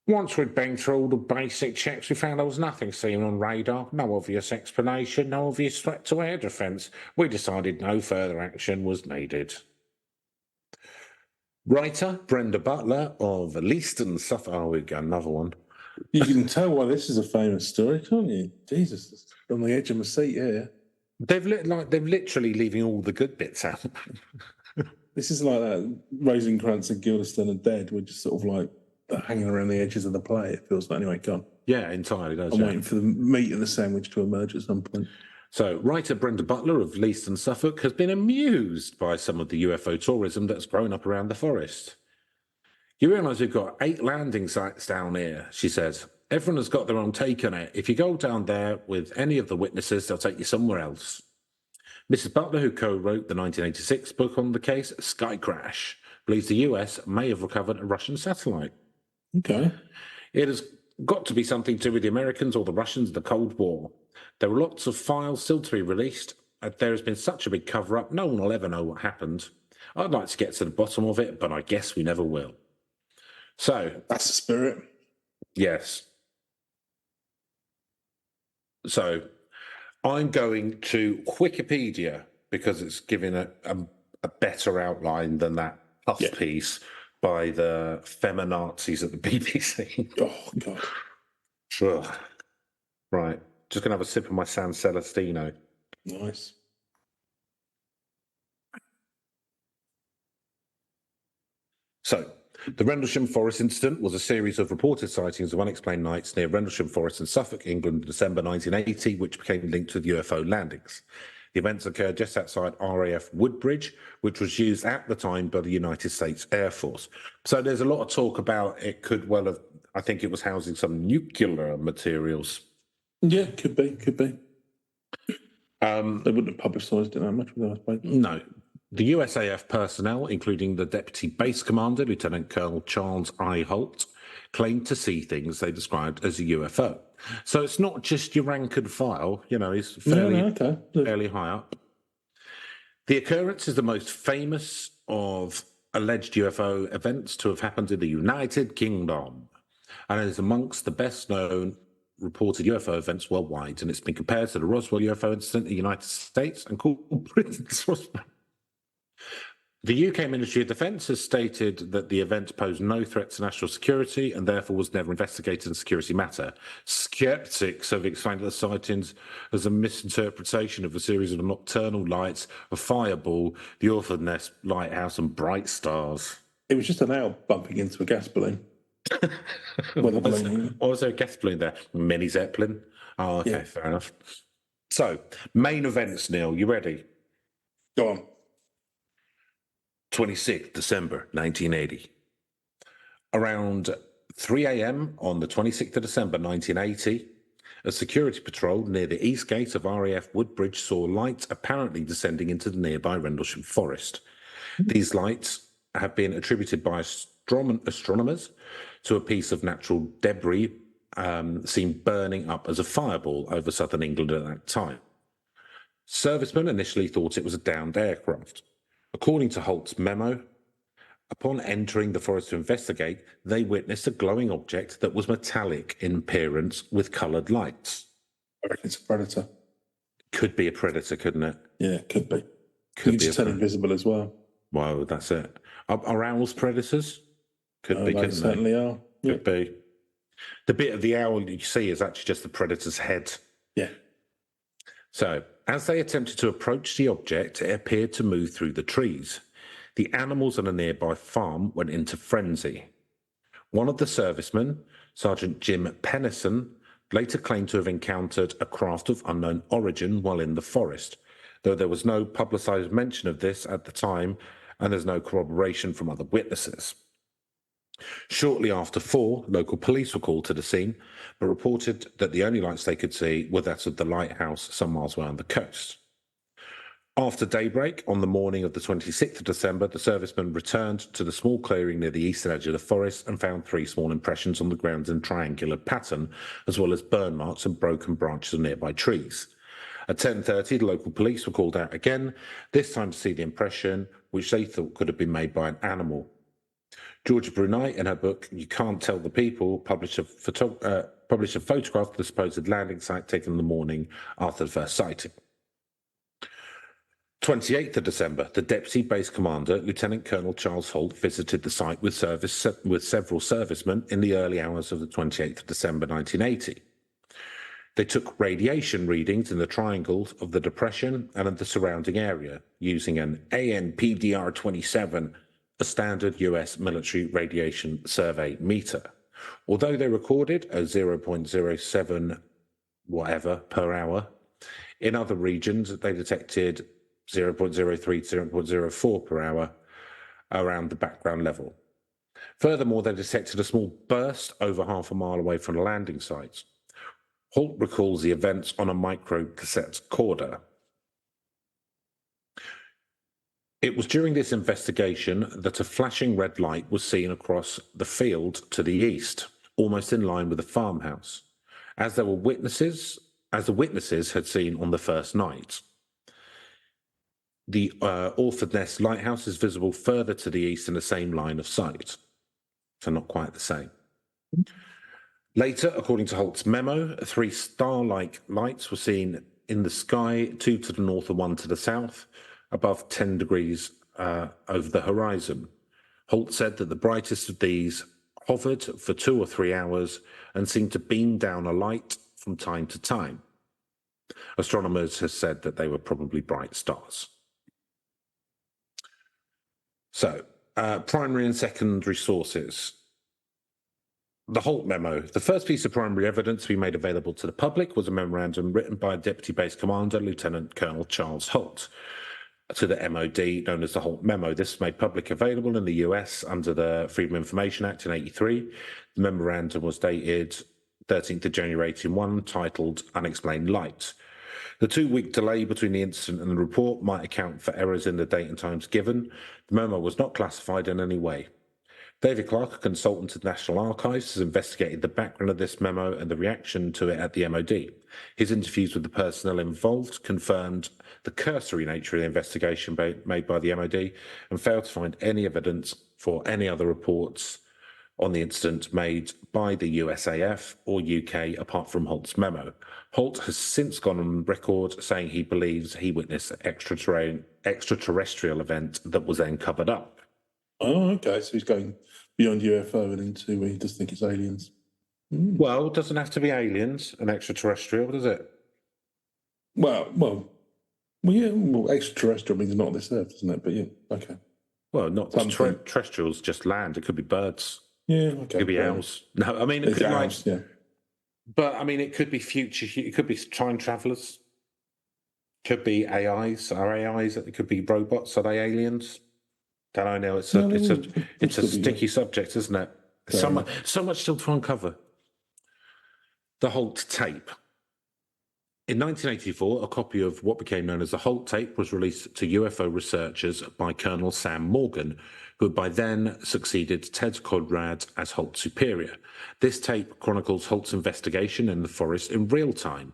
"Once we'd been through all the basic checks, we found there was nothing seen on radar, no obvious explanation, no obvious threat to air defence. We decided no further action was needed." Writer Brenda Butler of Leiston, Suffolk. Oh, we got another one. You can tell why this is a famous story, can't you? Jesus, it's on the edge of my seat here. They're literally leaving all the good bits out. This is like that Rosencrantz and Guildenstern are dead. We're just sort of like hanging around the edges of the play. It feels like, anyway, gone. Yeah, entirely does. I'm waiting for the meat and the sandwich to emerge at some point. So, writer Brenda Butler of Leiston, Suffolk, has been amused by some of the UFO tourism that's grown up around the forest. "You realise we've got 8 landing sites down here," she says. "Everyone has got their own take on it. If you go down there with any of the witnesses, they'll take you somewhere else." Mrs. Butler, who co-wrote the 1986 book on the case, Sky Crash, believes the US may have recovered a Russian satellite. Okay. It has got to be something to do with the Americans or the Russians in the Cold War. There are lots of files still to be released. There has been such a big cover-up, no one will ever know what happened. I'd like to get to the bottom of it, but I guess we never will. So... that's the spirit. Yes. So I'm going to Wikipedia because it's giving a better outline than that puff piece by the feminazis at the BBC. Oh, God. Ugh. Right. Just going to have a sip of my San Celestino. Nice. So, the Rendlesham Forest Incident was a series of reported sightings of unexplained nights near Rendlesham Forest in Suffolk, England, in December 1980, which became linked with UFO landings. The events occurred just outside RAF Woodbridge, which was used at the time by the United States Air Force. So there's a lot of talk about it could well have, I think it was housing some nuclear materials. Yeah, could be. They wouldn't have publicised it that much, would they, I suppose? No. The USAF personnel, including the Deputy Base Commander, Lieutenant Colonel Charles I. Holt, claimed to see things they described as a UFO. So it's not just your rank and file, he's fairly high up. The occurrence is the most famous of alleged UFO events to have happened in the United Kingdom, and it is amongst the best-known reported UFO events worldwide, and it's been compared to the Roswell UFO incident in the United States and called Britain's Roswell. The UK Ministry of Defence has stated that the event posed no threat to national security and therefore was never investigated as a security matter. Sceptics have explained the sightings as a misinterpretation of a series of nocturnal lights, a fireball, the Orford Nest Lighthouse, and bright stars. It was just an owl bumping into a gas balloon. What was there a gas balloon there? Mini Zeppelin? Oh, okay, yeah. Fair enough. So, main events, Neil, you ready? Go on. 26th December 1980. Around 3 a.m. on the 26th of December 1980, a security patrol near the east gate of RAF Woodbridge saw lights apparently descending into the nearby Rendlesham Forest. These lights have been attributed by astronomers to a piece of natural debris seen burning up as a fireball over southern England at that time. Servicemen initially thought it was a downed aircraft. According to Holt's memo, upon entering the forest to investigate, they witnessed a glowing object that was metallic in appearance with coloured lights. I reckon it's a predator. Could be a predator, couldn't it? Yeah, could be. Could just turn invisible as well. Well, that's it. Are owls predators? Could be, couldn't they? Certainly are. Could be. The bit of the owl you see is actually just the predator's head. Yeah. So, as they attempted to approach the object, it appeared to move through the trees. The animals on a nearby farm went into frenzy. One of the servicemen, Sergeant Jim Pennison, later claimed to have encountered a craft of unknown origin while in the forest, though there was no publicised mention of this at the time, and there's no corroboration from other witnesses. Shortly after 4, local police were called to the scene, but reported that the only lights they could see were that of the lighthouse some miles away on the coast. After daybreak, on the morning of the 26th of December, the servicemen returned to the small clearing near the eastern edge of the forest and found 3 small impressions on the ground in a triangular pattern, as well as burn marks and broken branches of nearby trees. At 10:30, the local police were called out again, this time to see the impression, which they thought could have been made by an animal. Georgia Brunei, in her book You Can't Tell the People, published a photograph of the supposed landing site taken in the morning after the first sighting. 28th of December, the Deputy Base Commander, Lieutenant Colonel Charles Holt, visited the site with several servicemen in the early hours of the 28th of December 1980. They took radiation readings in the triangles of the depression and of the surrounding area using an ANPDR-27, a standard US military radiation survey meter. Although they recorded a 0.07 whatever per hour, in other regions they detected 0.03 to 0.04 per hour around the background level. Furthermore, they detected a small burst over half a mile away from the landing site. Holt recalls the events on a micro-cassette recorder. It was during this investigation that a flashing red light was seen across the field to the east, almost in line with the farmhouse, as the witnesses had seen on the first night. The Orford Nest Lighthouse is visible further to the east in the same line of sight, so not quite the same. Later, according to Holt's memo, 3 star-like lights were seen in the sky, 2 to the north and 1 to the south, above 10 degrees over the horizon. Holt said that the brightest of these hovered for 2 or 3 hours and seemed to beam down a light from time to time. Astronomers have said that they were probably bright stars. So, primary and secondary sources. The Holt memo. The first piece of primary evidence to be made available to the public was a memorandum written by Deputy Base Commander Lieutenant Colonel Charles Holt to the MOD, known as the Holt memo. This was made public available in the US under the Freedom of Information Act in 1983. The memorandum was dated 13th of January 1981, titled Unexplained Light. The 2-week delay between the incident and the report might account for errors in the date and times given. The memo was not classified in any way. David Clark, a consultant at the National Archives, has investigated the background of this memo and the reaction to it at the MOD. His interviews with the personnel involved confirmed the cursory nature of the investigation made by the MOD and failed to find any evidence for any other reports on the incident made by the USAF or UK apart from Holt's memo. Holt has since gone on record saying he believes he witnessed an extraterrestrial event that was then covered up. Oh, okay. So he's going beyond UFO and into he just think it's aliens. Well, it doesn't have to be aliens and extraterrestrial, does it? Well, yeah. Well, extraterrestrial means not this Earth, doesn't it? But yeah, okay. Well, not terrestrials, just land. It could be birds. Yeah, okay. It could be owls. No, I mean it could owls, yeah. But I mean it could be future. It could be time travelers. Could be AIs. Are AIs? It could be robots. Are they aliens? Don't I know? It's a sticky subject, isn't it? So much still to uncover. The Holt tape. In 1984, a copy of what became known as the Holt tape was released to UFO researchers by Colonel Sam Morgan, who had by then succeeded Ted Conrad as Holt's superior. This tape chronicles Holt's investigation in the forest in real time,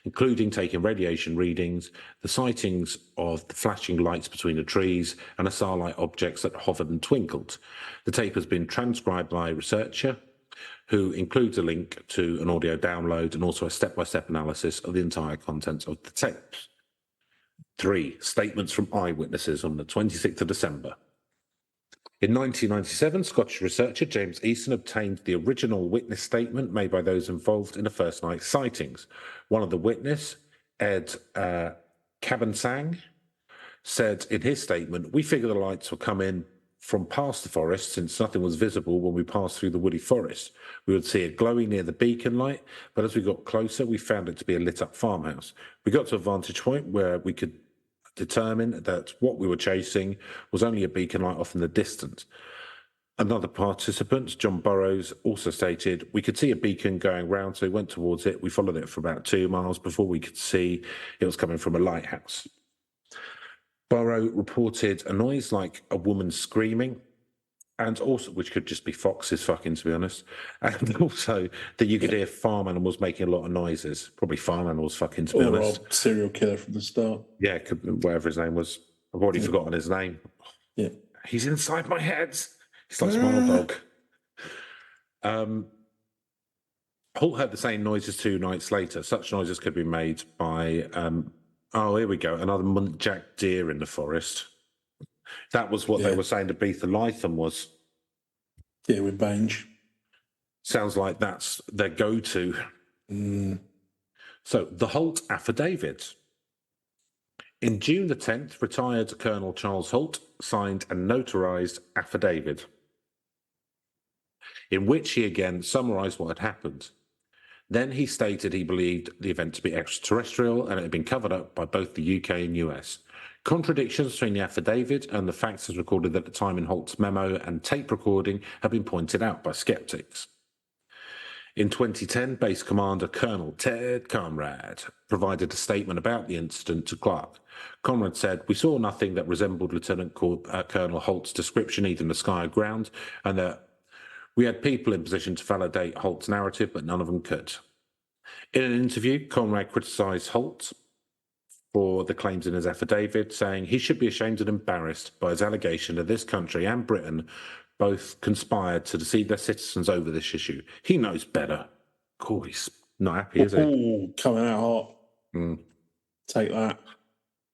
including taking radiation readings, the sightings of the flashing lights between the trees, and the starlight objects that hovered and twinkled. The tape has been transcribed by a researcher who includes a link to an audio download and also a step-by-step analysis of the entire contents of the tape. 3. Statements from eyewitnesses on the 26th of December. In 1997, Scottish researcher James Easton obtained the original witness statement made by those involved in the first night sightings. One of the witnesses, Ed Cabansang, said in his statement, "We figured the lights were coming from past the forest since nothing was visible when we passed through the woody forest. We would see it glowing near the beacon light, but as we got closer, we found it to be a lit-up farmhouse. We got to a vantage point where we could determine that what we were chasing was only a beacon light off in the distance." Another participant, John Burrows, also stated, "We could see a beacon going round, so we went towards it. We followed it for about 2 miles before we could see it was coming from a lighthouse." Burrow reported a noise like a woman screaming, and also, which could just be foxes fucking, to be honest, and also that you could hear farm animals making a lot of noises. Probably farm animals fucking, to be honest. Or serial killer from the start. Yeah, whatever his name was. I've already forgotten his name. Yeah. He's inside my head. He's like Small Dog. Holt heard the same noises 2 nights later. Such noises could be made by, oh, here we go, another muntjac deer in the forest. That was what they were saying to Beetha Lytham was. Yeah, with Bange. Sounds like that's their go-to. So, the Holt affidavit. In June the 10th, retired Colonel Charles Holt signed a notarized affidavit in which he again summarized what had happened. Then he stated he believed the event to be extraterrestrial and it had been covered up by both the UK and US. Contradictions between the affidavit and the facts as recorded at the time in Holt's memo and tape recording have been pointed out by skeptics. In 2010, Base Commander Colonel Ted Conrad provided a statement about the incident to Clark. Conrad said, "We saw nothing that resembled Lieutenant Colonel Holt's description either in the sky or ground, and that we had people in position to validate Holt's narrative, but none of them could." In an interview, Conrad criticised Holt for the claims in his affidavit, saying he should be ashamed and embarrassed by his allegation that this country and Britain both conspired to deceive their citizens over this issue. He knows better. Cool, he's not happy, is he? Oh, coming out hot. Take that.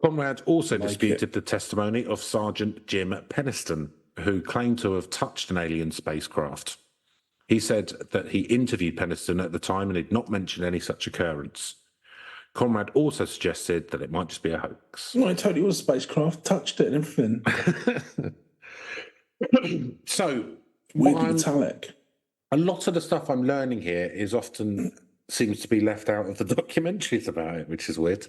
Conrad also disputed the testimony of Sergeant Jim Peniston, who claimed to have touched an alien spacecraft. He said that he interviewed Peniston at the time and did not mention any such occurrence. Conrad also suggested that it might just be a hoax. No, I totally was a spacecraft, touched it and everything. So, weirdly metallic. A lot of the stuff I'm learning here is often seems to be left out of the documentaries about it, which is weird.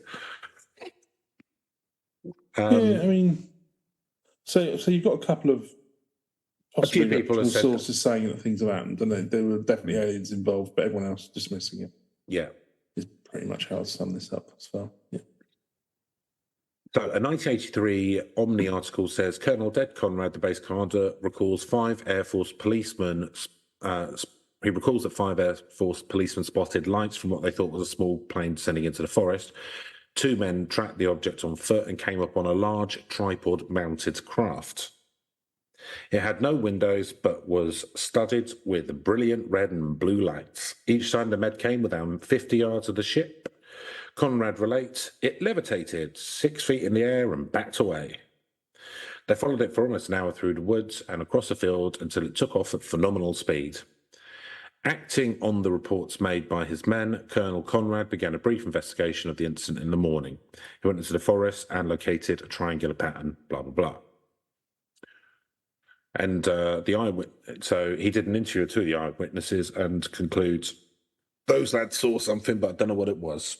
Yeah, I mean, so you've got a couple of possibly reputable sources saying that things have happened, and there were definitely aliens involved, but everyone else dismissing it. Yeah, is pretty much how I'd sum this up as well. Yeah. So, a 1983 Omni article says Colonel Ted Conrad, the base commander, recalls 5 Air Force policemen. He recalls that 5 Air Force policemen spotted lights from what they thought was a small plane descending into the forest. 2 men tracked the object on foot and came upon a large tripod-mounted craft. It had no windows, but was studded with brilliant red and blue lights. Each time the med came within 50 yards of the ship. Conrad relates, it levitated 6 feet in the air and backed away. They followed it for almost an hour through the woods and across the field until it took off at phenomenal speed. Acting on the reports made by his men, Colonel Conrad began a brief investigation of the incident in the morning. He went into the forest and located a triangular pattern, blah, blah, blah. And so he did an interview with 2 of the eyewitnesses and concludes, those lads saw something, but I don't know what it was.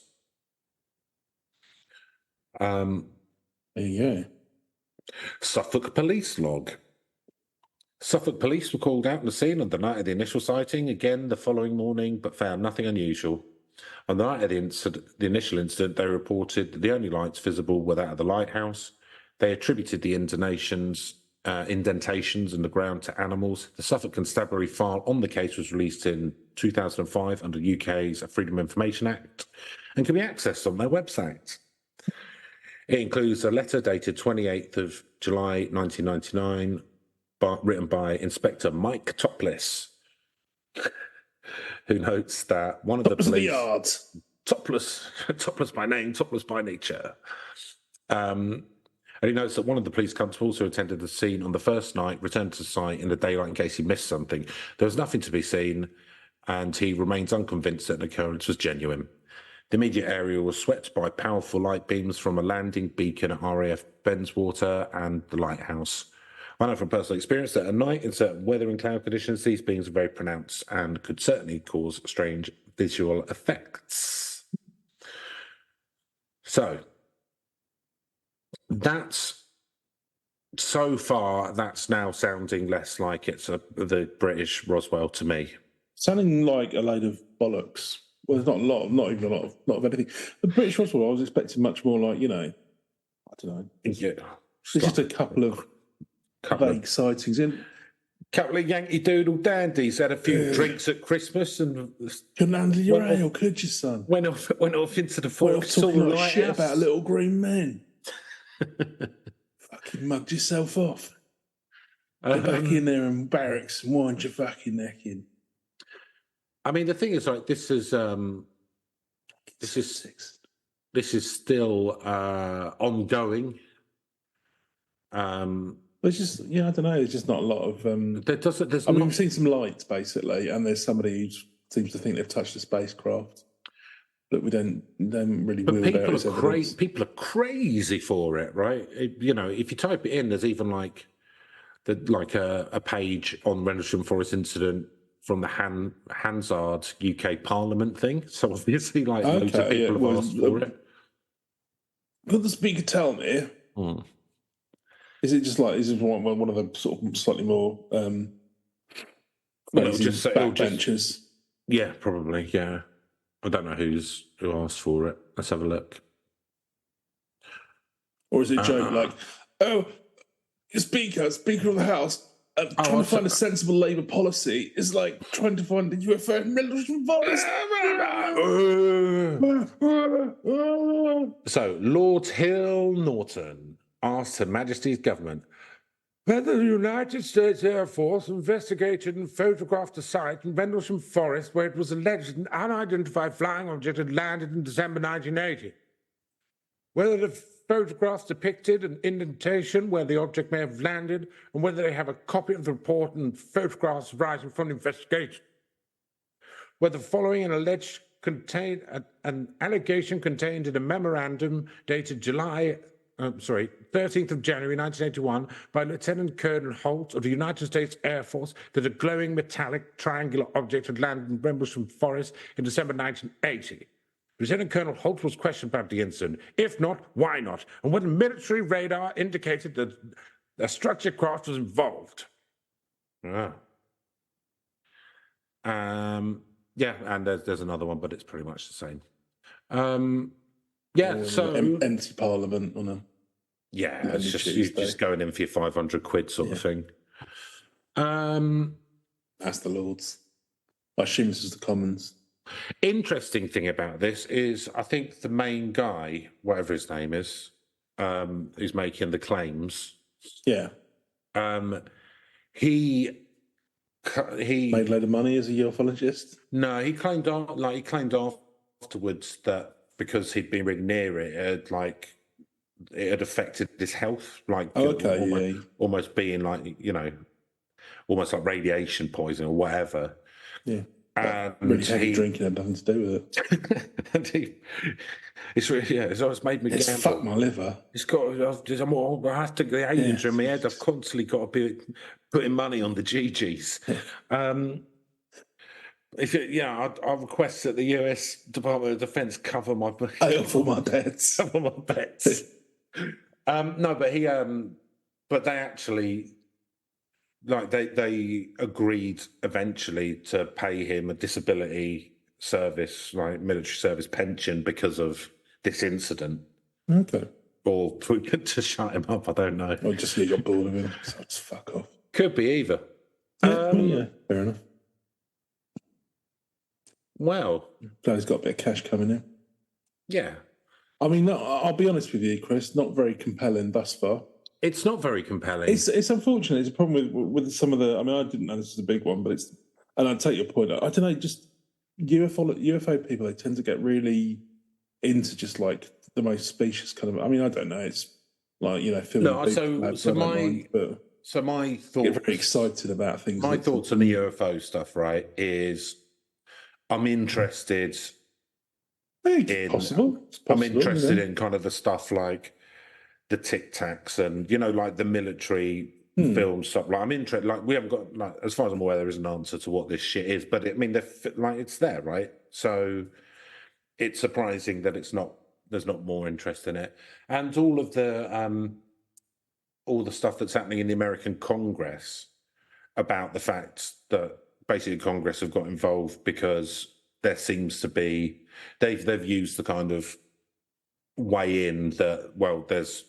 There you go. Suffolk police log. Suffolk police were called out on the scene on the night of the initial sighting, again the following morning, but found nothing unusual. On the night of the initial incident, they reported that the only lights visible were that of the lighthouse. They attributed the indentations in the ground to animals. The Suffolk Constabulary file on the case was released in 2005 under the UK's Freedom of Information Act and can be accessed on their website. It includes a letter dated 28th of July 1999, written by Inspector Mike Topless, who notes that one of the police... Topless by name, topless by nature. And he notes that one of the police constables who attended the scene on the first night returned to the site in the daylight in case he missed something. There was nothing to be seen, and he remains unconvinced that an occurrence was genuine. The immediate area was swept by powerful light beams from a landing beacon at RAF Benswater and the lighthouse. I know from personal experience that at night, in certain weather and cloud conditions, these beams are very pronounced and could certainly cause strange visual effects. So, that's now sounding less like it's the British Roswell to me. Sounding like a load of bollocks. Well, there's not even a lot of anything. The British Roswell, I was expecting much more like, I don't know. Yeah. It's just a couple of vague sightings. Couple of Yankee Doodle dandies had a few drinks at Christmas and couldn't handle your ale, could you, son? Went off into the forest, talking like shit about little green men. Fucking mugged yourself off. Get back in there and barracks and wind your fucking neck in. I mean, the thing is, like, this is still ongoing. It's just, I don't know. There's just not a lot of. We've seen some lights basically, and there's somebody who seems to think they've touched a spacecraft, but we don't really. But people are crazy for it, right? If you type it in, there's even like a page on Rendlesham Forrest Incident from the Hansard UK Parliament thing. So obviously, loads of people have asked for it. Could the speaker tell me? Is it just one of the sort of slightly more backbenchers? Yeah, probably. Yeah, I don't know who asked for it. Let's have a look. Or is it a joke Speaker of the House? Trying to find a sensible Labour policy is like trying to find the UFO in Rendlesham Forrest. So, Lord Hill Norton asked Her Majesty's government whether the United States Air Force investigated and photographed a site in Rendlesham Forest where it was alleged an unidentified flying object had landed in December 1980. Whether the photographs depicted an indentation where the object may have landed, and whether they have a copy of the report and photographs arising from the investigation. Whether following an alleged contained an allegation contained in a memorandum dated 13th of January 1981 by Lieutenant Colonel Holt of the United States Air Force that a glowing metallic triangular object had landed in Rendlesham Forest in December 1980. Lieutenant Colonel Holt was questioned about the incident. If not, why not? And when military radar indicated that a structured craft was involved. Yeah, and there's another one, but it's pretty much the same. So empty Parliament on a it's just you're just going in for your 500 quid sort of thing. That's the Lords. I assume this is the Commons. Interesting thing about this is I think the main guy, whatever his name is, who's making the claims. Yeah. He made a load of money as a ufologist. No, he claimed afterwards that because he'd been really near it, it had affected his health, almost being almost like radiation poisoning or whatever. Yeah. And really heavy drinking had nothing to do with it. And it's always made me gamble. Fucked my liver. I have to the aliens in my head. I've constantly got to be putting money on the GGs. I'll request that the US Department of Defense cover my bets. Cover my bets. But they actually. They agreed eventually to pay him a disability service, military service pension because of this incident. Okay. Or to shut him up, I don't know. Or just he got bored of him, so just fuck off. Could be either. Yeah, fair enough. Well. Glad he's got a bit of cash coming in. Yeah. I mean, no, I'll be honest with you, Chris, not very compelling thus far. It's not very compelling. It's unfortunate. It's a problem with some of the. I mean, I didn't know this was a big one, but and I take your point. I don't know. Just UFO people, they tend to get really into just like the most specious kind of. I mean, I don't know. It's filming. No, so my thoughts. Get very excited about things. My thoughts on the UFO stuff, right? Is I'm interested. It's possible. I'm interested in kind of the stuff like the Tic Tacs and the military film stuff. I'm interested. We haven't got as far as I'm aware, there is an answer to what this shit is. But I mean, it's there, right? So it's surprising that there's not more interest in it, and all the stuff that's happening in the American Congress about the fact that basically Congress have got involved because there seems to be they've used the kind of way in that there's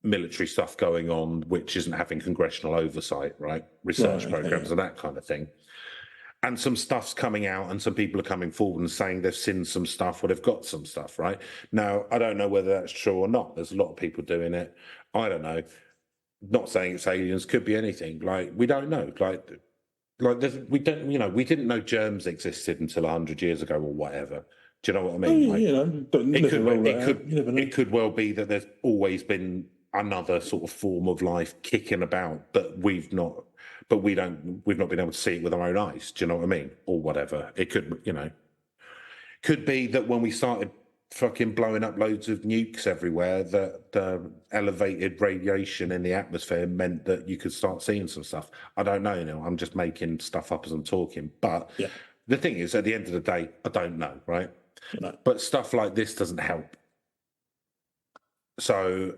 military stuff going on which isn't having congressional oversight, right? Research programs and that kind of thing. And some stuff's coming out and some people are coming forward and saying they've seen some stuff or they've got some stuff, right? Now, I don't know whether that's true or not. There's a lot of people doing it. I don't know. Not saying it's aliens, could be anything. We don't know. We didn't know germs existed until 100 years ago or whatever. Do you know what I mean? It could well be that there's always been another sort of form of life kicking about, but we've not been able to see it with our own eyes. Do you know what I mean? Or whatever. It could, could be that when we started fucking blowing up loads of nukes everywhere, that the elevated radiation in the atmosphere meant that you could start seeing some stuff. I don't know. I'm just making stuff up as I'm talking. But the thing is, at the end of the day, I don't know, right? No. But stuff like this doesn't help. So,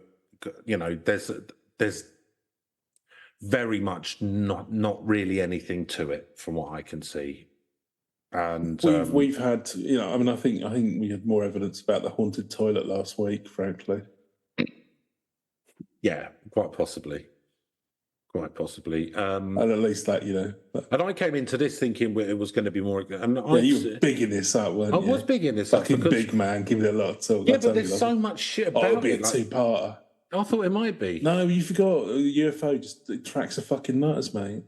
there's very much not really anything to it from what I can see. And we've had, I think we had more evidence about the haunted toilet last week, frankly. Yeah, quite possibly. And at least that, And I came into this thinking it was going to be more. And you were bigging this up, weren't you? I was bigging this up. Fucking big man, giving it a lot of talk. Yeah, but there's so much shit about it. It'll be a two-parter. I thought it might be. No, you forgot. UFO just tracks a fucking nutters, mate.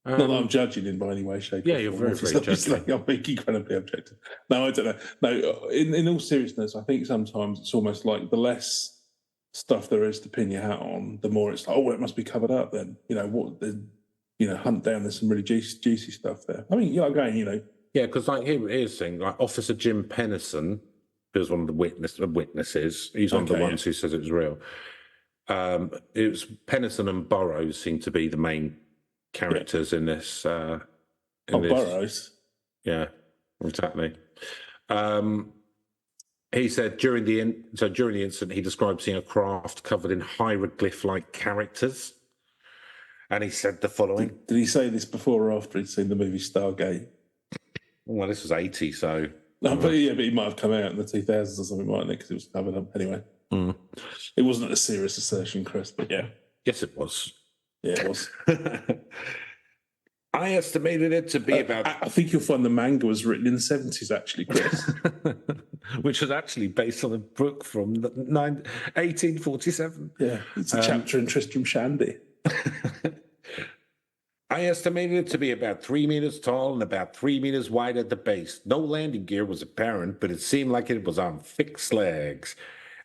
Not that I'm judging in by any way, shape, or you're very, very judging. I'm incredibly objective. No, I don't know. No, in all seriousness, I think sometimes it's almost like the less stuff there is to pin your hat on, the more it's like, it must be covered up then. Hunt down, there's some really juicy stuff there. I mean, again, Yeah, because like here's the thing, like Officer Jim Pennison, who was one of the witnesses, he's one of the ones who says it was real. It was Pennison and Burrows seem to be the main characters in this. Burrows. Yeah, exactly. He said during the incident, he described seeing a craft covered in hieroglyph-like characters, and he said the following. Did he say this before or after he'd seen the movie Stargate? Well, this was 80, so... No, but he might have come out in the 2000s or something, mightn't it? Because it was covered up. Anyway. It wasn't a serious assertion, Chris, but yeah. Yes, it was. Yeah, it was. I estimated it to be about... I think you'll find the manga was written in the 70s, actually, Chris. Which was actually based on a book from 1847. Yeah, it's a chapter in Tristram Shandy. I estimated it to be about 3 meters tall and about 3 meters wide at the base. No landing gear was apparent, but it seemed like it was on fixed legs.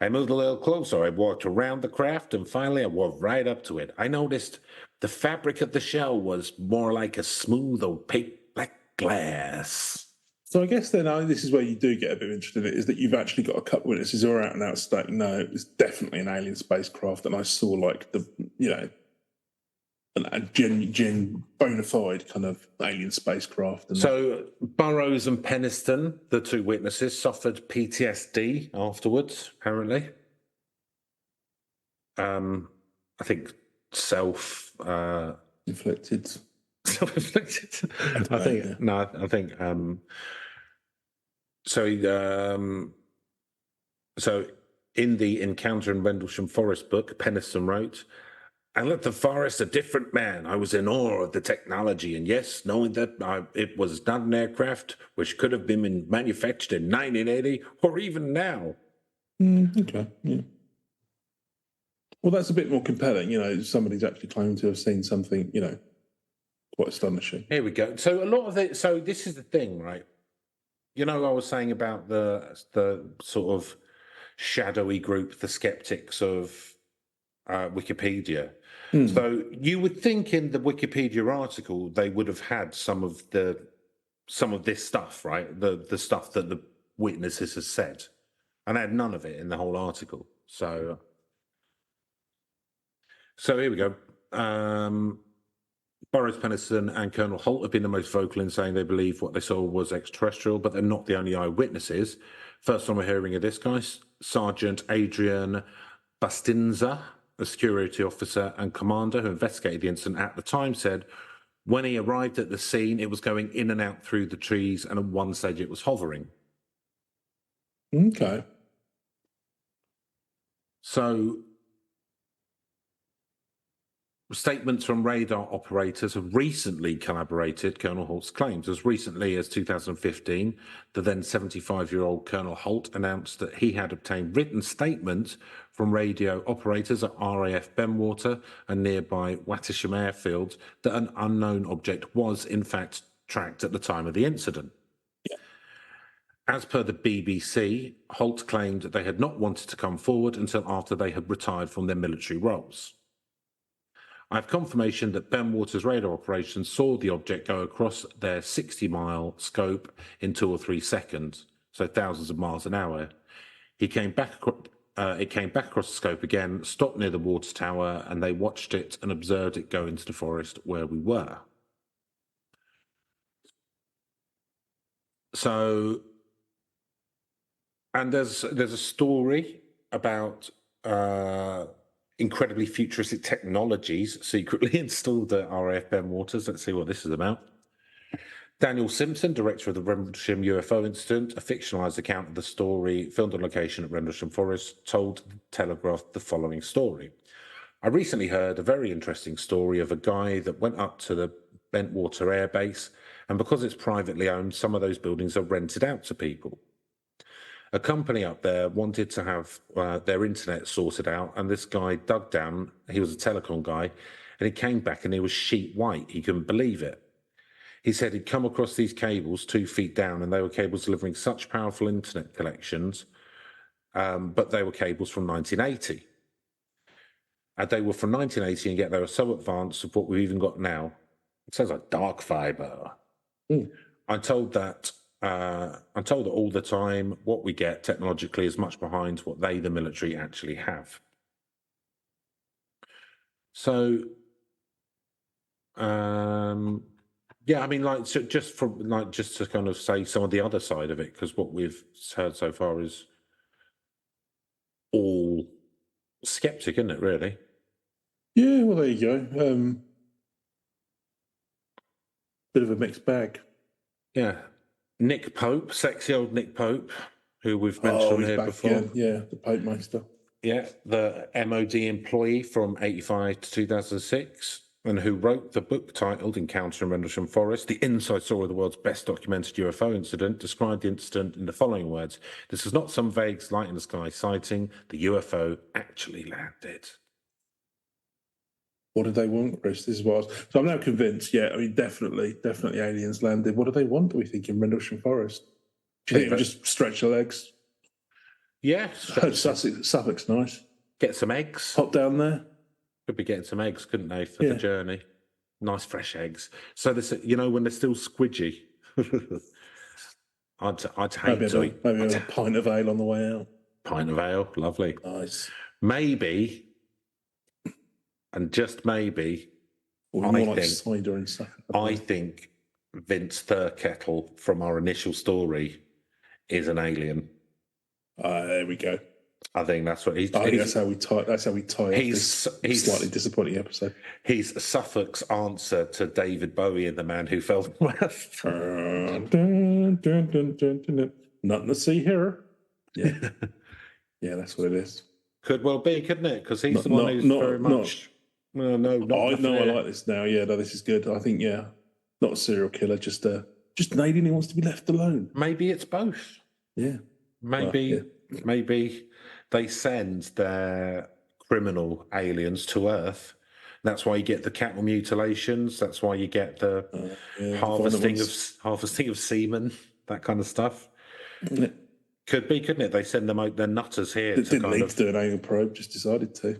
I moved a little closer. I walked around the craft, and finally I walked right up to it. I noticed the fabric of the shell was more like a smooth, opaque black glass. So I guess then this is where you do get a bit interested in it, is that you've actually got a couple of witnesses who are out and out stating, no, it was definitely an alien spacecraft, and I saw like the, a bona fide kind of alien spacecraft. So Burrows and Penniston, the two witnesses, suffered PTSD afterwards, apparently. I think inflicted. Self-inflicted. So in the Encounter in Rendlesham Forest book, Penniston wrote, I left the forest a different man. I was in awe of the technology, and yes, knowing that it was not an aircraft which could have been manufactured in 1980 or even now. Okay, yeah. Well, that's a bit more compelling. Somebody's actually claimed to have seen something, quite astonishing. Here we go. So a lot of it. So this is the thing, right? I was saying about the sort of shadowy group, the skeptics of Wikipedia. So you would think in the Wikipedia article they would have had some of this stuff, right? The stuff that the witnesses has said, and I had none of it in the whole article. So here we go. Burrows, Penniston and Colonel Holt have been the most vocal in saying they believe what they saw was extraterrestrial, but they're not the only eyewitnesses. First time we're hearing of this guy, Sergeant Adrian Bastinza, a security officer and commander who investigated the incident at the time, said when he arrived at the scene, it was going in and out through the trees, and at one stage it was hovering. Okay. So statements from radar operators have recently corroborated Colonel Holt's claims. As recently as 2015, the then 75-year-old Colonel Holt announced that he had obtained written statements from radio operators at RAF Benwater and nearby Wattisham Airfield that an unknown object was, in fact, tracked at the time of the incident. Yeah. As per the BBC, Holt claimed that they had not wanted to come forward until after they had retired from their military roles. I have confirmation that Benwater's radar operations saw the object go across their 60-mile scope in 2 or 3 seconds, so thousands of miles an hour. It came back across the scope again, stopped near the water tower, and they watched it and observed it go into the forest where we were. So, and there's a story about incredibly futuristic technologies secretly installed at RAF Benwaters. Let's see what this is about. Daniel Simpson, director of the Rendlesham UFO Incident, a fictionalised account of the story filmed on location at Rendlesham Forest, told the Telegraph the following story. I recently heard a very interesting story of a guy that went up to the Bentwater Air Base, and because it's privately owned, some of those buildings are rented out to people. A company up there wanted to have their internet sorted out, and this guy dug down. He was a telecom guy, and he came back and he was sheet white. He couldn't believe it. He said he'd come across these cables 2 feet down, and they were cables delivering such powerful internet connections, but they were cables from 1980. And they were from 1980, and yet they were so advanced of what we've even got now. It sounds like dark fiber. I'm told that all the time what we get technologically is much behind what they, the military, actually have. So, yeah, I mean, like, so just to kind of say some of the other side of it, because what we've heard so far is all skeptic, isn't it, really? Yeah, well, there you go. Bit of a mixed bag. Yeah. Nick Pope, sexy old Nick Pope, who we've mentioned here before. Again. Yeah, the Pope Meister. Yeah, the MOD employee from 85 to 2006, and who wrote the book titled Encounter in Rendlesham Forest, the inside story of the world's best documented UFO incident, described the incident in the following words: "This is not some vague light in the sky sighting. The UFO actually landed." What did they want, Chris? This is what I was... So I'm now convinced, yeah, I mean, definitely aliens landed. What do they want, do we think, in Rendlesham Forest? Do you think they just stretch their legs? Yeah. Suffolk's nice. Get some eggs. Hop down there. Could be getting some eggs, couldn't they, for the journey? Nice fresh eggs. So this, when they're still squidgy. I'd hate to eat. Maybe a pint of ale on the way out. Pint of ale, lovely. Nice. Maybe, and just maybe, cider and stuff. I think Vince Thurkettle from our initial story is an alien. There we go. I think that's what he's. That's how we tie up this slightly disappointing episode. He's Suffolk's answer to David Bowie in The Man Who Fell West. Nothing to see here. Yeah, yeah, that's what it is. Could well be, couldn't it? Because he's the one who's very much. I like this now. Yeah, no, this is good. I think, not a serial killer, just an alien who wants to be left alone. Maybe it's both. Yeah. Maybe they send their criminal aliens to Earth. That's why you get the cattle mutilations. That's why you get the harvesting of semen, that kind of stuff. Yeah. Could be, couldn't it? They send them out, their nutters here. It didn't need to do an alien probe, just decided to.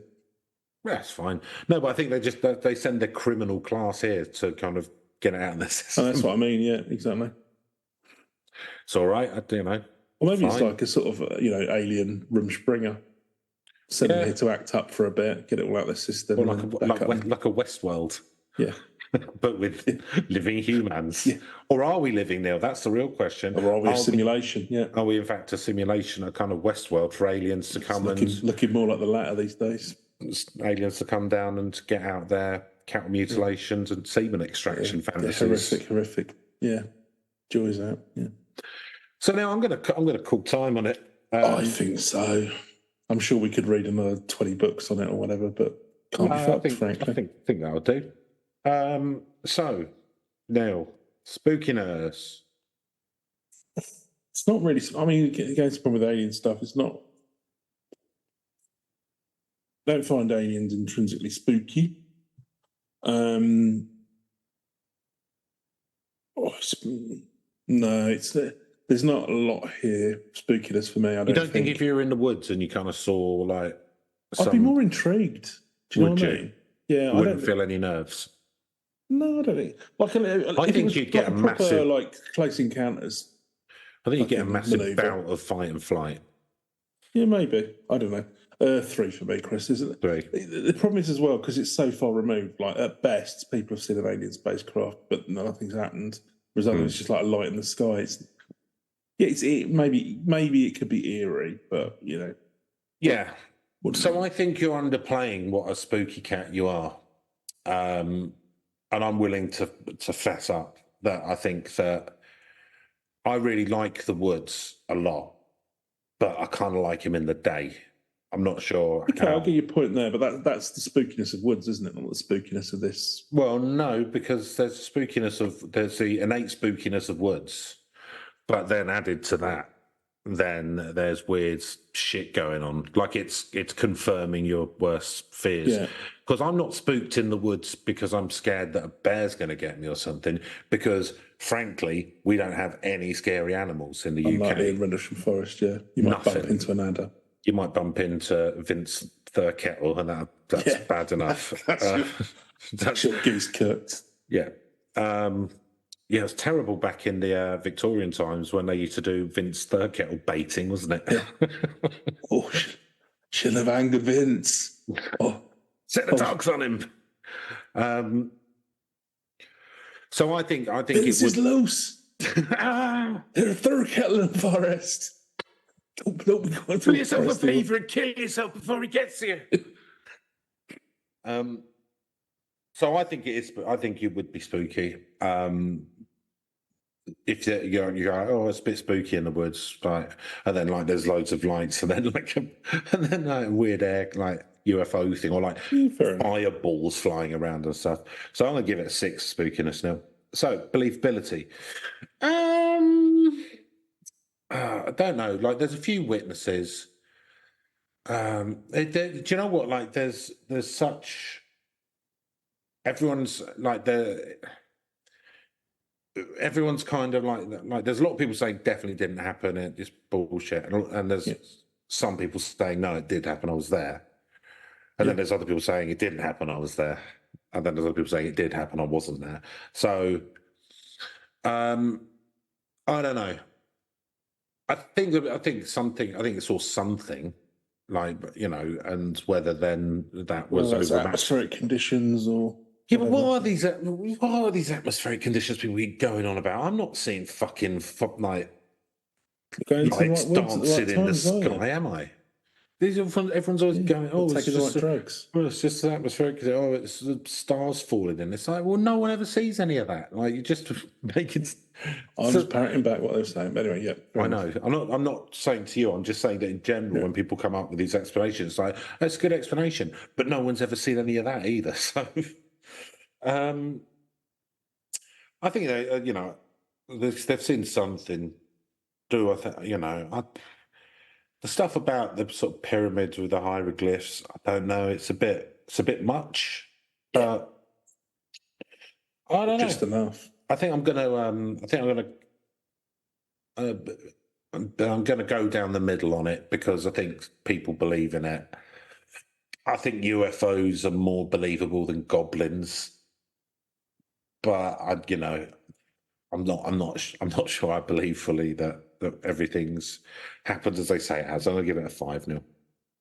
Yeah, that's fine. No, but I think they send their criminal class here to kind of get it out of the system. Oh, that's what I mean. Yeah, exactly. It's all right. Or maybe it's like a sort of, alien Rumspringa. Send them here to act up for a bit, get it all out of the system. Or like a Westworld. Yeah. But with living humans. Yeah. Or are we living, Neil? That's the real question. Or are we a simulation? Are we, in fact, a simulation, a kind of Westworld for aliens to come looking more like the latter these days. Aliens to come down and get out their cattle mutilations and semen extraction fantasies. Horrific. Yeah. Joys out. Yeah. So now I'm going to call time on it. I think so. I'm sure we could read another 20 books on it or whatever, but can't be fucked, frankly. I think that'll do. So, Neil, spookiness. It's not really. I mean, again, it's the problem with alien stuff. It's not. Don't find aliens intrinsically spooky. No, it's there's not a lot here spookiness for me. I don't think if you're in the woods and you kind of saw like, I'd be more intrigued. Do you know what I mean? Yeah, I wouldn't feel any nerves. No, I don't think. I think you'd get a massive, close encounters. I think you'd get a massive bout of fight and flight. Yeah, maybe. I don't know. 3 for me, Chris, isn't it? 3. The problem is as well, because it's so far removed, like at best, people have seen an alien spacecraft, but nothing's happened. Whereas it's just like a light in the sky. Maybe it could be eerie, but, Yeah. So I think you're underplaying what a spooky cat you are. And I'm willing to fess up that I think that I really like the woods a lot, but I kind of like him in the day. I'm not sure. Okay, I'll get your point there, but that's the spookiness of woods, isn't it? Not the spookiness of this. Well, no, because there's the innate spookiness of woods, but then added to that, then there's weird shit going on. Like it's confirming your worst fears. Yeah. Because I'm not spooked in the woods because I'm scared that a bear's going to get me or something. Because frankly, we don't have any scary animals in the UK. Like in Rendlesham Forest, yeah. You might bump into an adder. You might bump into Vince Thurkettle, and that's bad enough. That's your goose cooked. Yeah. Yeah, it was terrible back in the Victorian times when they used to do Vince Thirkettle baiting, wasn't it? Yeah. Oh, shouldn't have angered Vince. Oh, set the dogs on him. So I think Vince it would. Is loose. There's a Thirkettle in the forest. Don't be going do yourself a favour and kill yourself before he gets you. So I think it is. I think it would be spooky. If you go, oh, it's a bit spooky in the woods, like, and then like there's loads of lights, and then like a weird air like UFO thing, or like fireballs flying around and stuff. So I'm gonna give it a 6 spookiness now. So believability. I don't know. Like, there's a few witnesses. Do you know what? Like, there's such. Everyone's like everyone's kind of like there's a lot of people saying definitely didn't happen and it's bullshit, and there's some people saying no, it did happen, I was there, and then there's other people saying it didn't happen, I was there, and then there's other people saying it did happen, I wasn't there. So I don't know. I think it saw something, like, you know, and whether then that was over atmospheric conditions or. Yeah, but what are these atmospheric conditions people keep going on about? I'm not seeing fucking like lights dancing in the sky, am I? Everyone's always going, oh, it's just the atmospheric. Oh, it's the stars falling in. It's like, well, no one ever sees any of that. Like, you just make it. I'm just parroting back what they're saying. But anyway, yeah. I know. I'm not saying to you. I'm just saying that in general, when people come up with these explanations, it's like, that's a good explanation, but no one's ever seen any of that either. So. I think they, you know, they've seen something. The stuff about the sort of pyramids with the hieroglyphs, I don't know. It's a bit much, but I don't know. Just enough. I think I'm gonna go down the middle on it, because I think people believe in it. I think UFOs are more believable than goblins. But I'm not sure I believe fully that everything's happened as they say it has. I'm gonna give it a 5 now.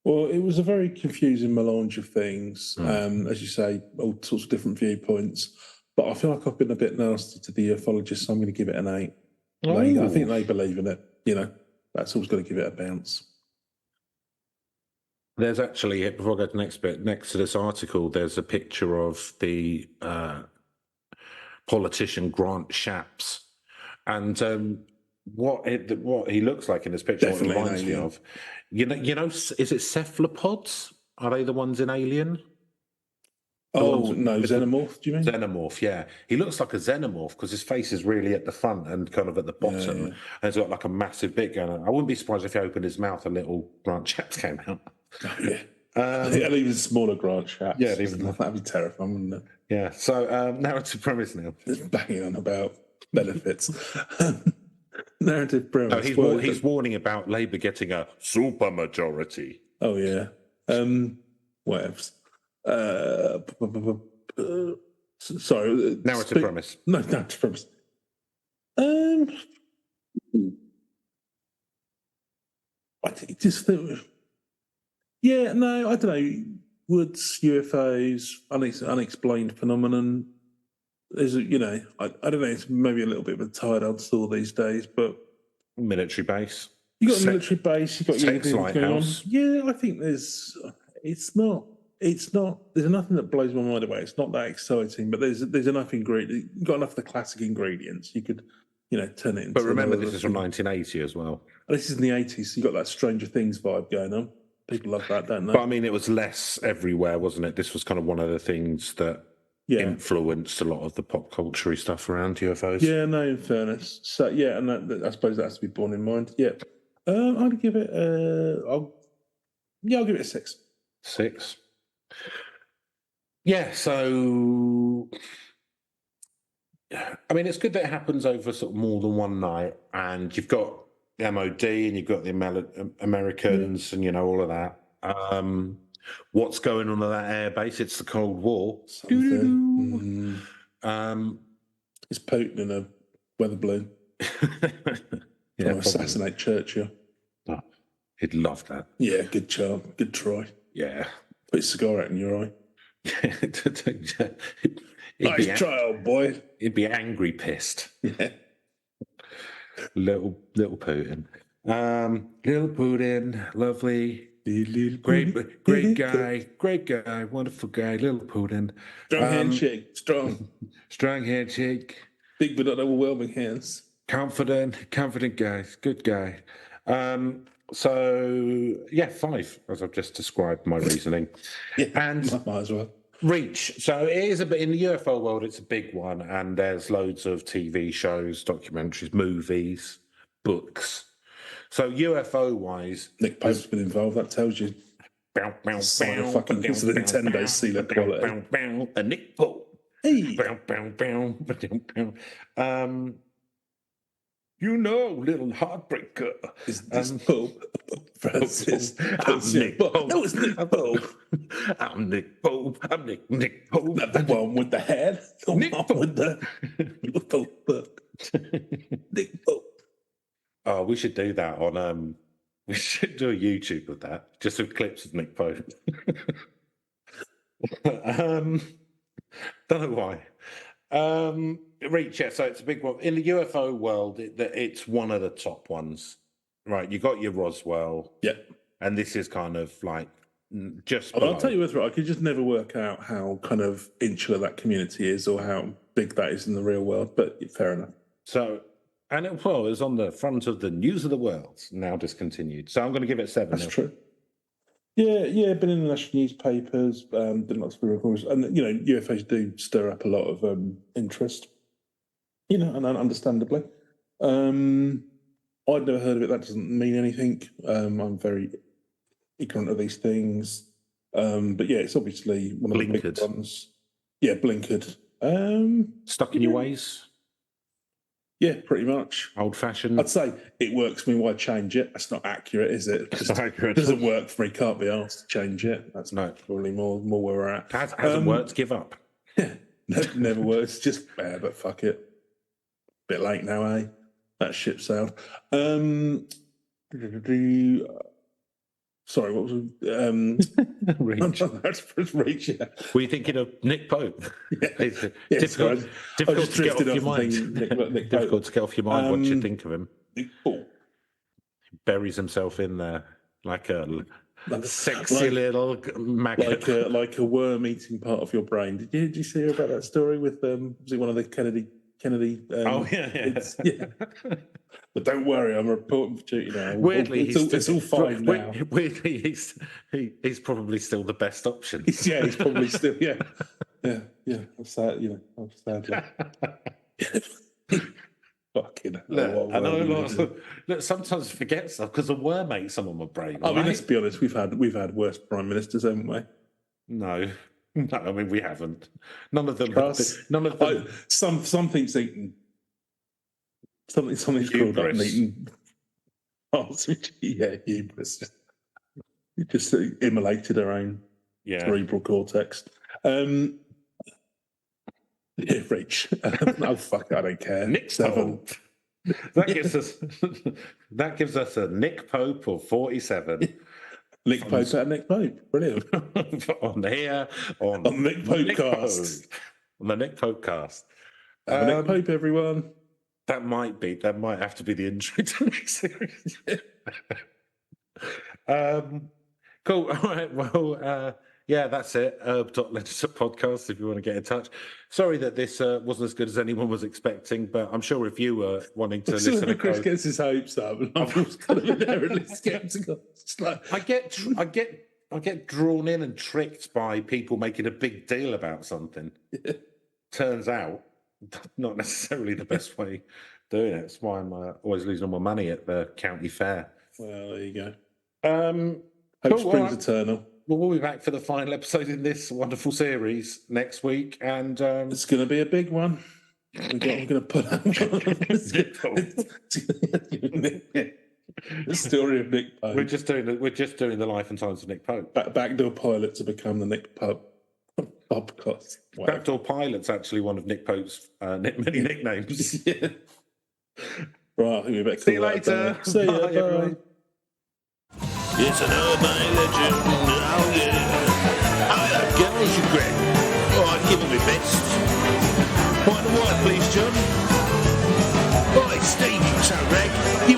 Well, it was a very confusing melange of things. As you say, all sorts of different viewpoints. But I feel like I've been a bit nasty to the ufologists, so I'm going to give it an 8. I think they believe in it. You know, that's always going to give it a bounce. There's actually, before I go to the next bit, next to this article, there's a picture of the politician Grant Shapps, and what he looks like in this picture, what it reminds me of, you know, is it cephalopods? Are they the ones in Alien? Xenomorph, do you mean? Xenomorph, yeah. He looks like a xenomorph because his face is really at the front and kind of at the bottom, and he's got like a massive bit going on. I wouldn't be surprised if he opened his mouth, a little Grant Shapps came out. Even smaller Grant Shapps. Yeah, that'd be terrifying, wouldn't it? Yeah. So narrative premise now. Just banging on about benefits. Narrative premise. No, he's warning about Labour getting a super majority. Oh yeah. What else? Sorry. Narrative premise. No, narrative premise. I think just that. Yeah, no, I don't know. Woods, UFOs, unexplained phenomenon. There's, I don't know. It's maybe a little bit of a tired old story these days, but military base. You got a military base. You got Sex lighthouse. Yeah, I think there's. It's not. There's nothing that blows my mind away. It's not that exciting, but there's enough ingredients. You've got enough of the classic ingredients. You could, turn it into. But remember, this is from 1980 as well. This is in the 80s. So you got that Stranger Things vibe going on. People love that, don't they? But I mean, it was less everywhere, wasn't it? This was kind of one of the things that influenced a lot of the pop culture stuff around UFOs. Yeah, no, in fairness. So yeah, and I suppose that has to be borne in mind. Yeah, I'd give it. I'll give it a 6. 6. Yeah. So, I mean, it's good that it happens over sort of more than one night, and you've got the MOD and you've got the Americans and all of that. What's going on at that air base? It's the Cold War. Is Putin in a weather balloon. Yeah, assassinate Churchill. Oh, he'd love that. Yeah, good charm, good try. Yeah. Put a cigar out in your eye. Nice try, old boy. He'd be angry pissed. Yeah. Little Putin. Little Putin, lovely. Great guy, wonderful guy, little Putin. Strong handshake, strong. Strong handshake. Big but not overwhelming hands. Confident guy, good guy. So, 5, as I've just described my reasoning. Yeah, and might as well. Reach. So it is a bit in the UFO world. It's a big one, and there's loads of TV shows, documentaries, movies, books. So UFO wise, Nick Pope's been involved. That tells you. It's the Nintendo seal of quality. A Nick Pope. Hey. You know, little heartbreaker. Is this Pope? Francis. I'm Nick Pope. No, it's Nick Pope. I'm Nick Pope. I'm Nick Pope. Not the one with the head. The Nick one Pope. with the Pope. Nick Pope. Oh, we should do that on. We should do a YouTube with that, just with clips of Nick Pope. Don't know why. Reach, so it's a big one in the UFO world. It's one of the top ones, right? You got your Roswell, and this is kind of like just. I'll tell you what's right. I could just never work out how kind of insular that community is, or how big that is in the real world. But fair enough. So, and it was on the front of the News of the World, now discontinued. So I'm going to give it 7. That's true. Yeah, been in the national newspapers, done lots of reports, and UFOs do stir up a lot of interest. And understandably, I'd never heard of it. That doesn't mean anything. I'm very ignorant of these things, but yeah, it's obviously one of the big ones. Yeah, blinkered. Stuck in your ways. Yeah, pretty much. Old-fashioned. I'd say it works for me. Why change it? That's not accurate, is it? It's not accurate. It doesn't work for me. Can't be asked to change it. That's probably more where we're at. Hasn't worked. Give up. Yeah, never works. Just but fuck it. Bit late now, eh? That ship sailed. Sorry, what was it? Reach. Yeah. Were you thinking of Nick Pope? Yeah. Difficult to get off your mind. Difficult to get off your mind what you think of him. Nick Pope. He buries himself in there like a sexy little maggot. Like a worm eating part of your brain. Did you hear about that story with was it one of the Kennedy yeah. But don't worry, I'm reporting for duty now. Weirdly, it's all fine now. Weirdly, he's probably still the best option. He's probably still yeah. I'm sad, I'm sad. Fucking hell. I know. Look, sometimes I forget stuff because a worm ate some of my brain. I mean, let's be honest. We've had worse prime ministers, haven't we? No, I mean we haven't. None of them. None of them. Something's eaten. Something's called up and eaten. Oh, yeah, hubris. You just immolated our own cerebral cortex. Yeah, Reach. Oh fuck! I don't care. Nick 7. That gives us a Nick Pope of 47. Nick Pope at Nick Pope. Brilliant. on Nick Pope cast. On the Nick Pope cast. Nick Pope, everyone. That might have to be the intro to the next series. Cool. All right. Well, that's it. Herb.Legislative Podcast, if you want to get in touch. Sorry that this wasn't as good as anyone was expecting, but I'm sure if you were wanting to listen to Chris gets his hopes up, and I was kind of inherently sceptical. It's like I get drawn in and tricked by people making a big deal about something. Yeah. Turns out, not necessarily the best way of doing it. That's why I'm always losing all my money at the county fair. Well, there you go. Hope springs eternal. Well, we'll be back for the final episode in this wonderful series next week, and it's going to be a big one. We're going to put out the story of Nick Pope. We're just doing the life and times of Nick Pope. Backdoor pilot to become the Nick Pope podcast. Backdoor pilot's actually one of Nick Pope's many nicknames. Yeah. Right, I think we better See you later. See you, bye, everyone. It's an urban legend, oh yeah. I like girls, you Greg. Oh, I'd give them my best. White and white, please, John. Right, Steve, you so rag. You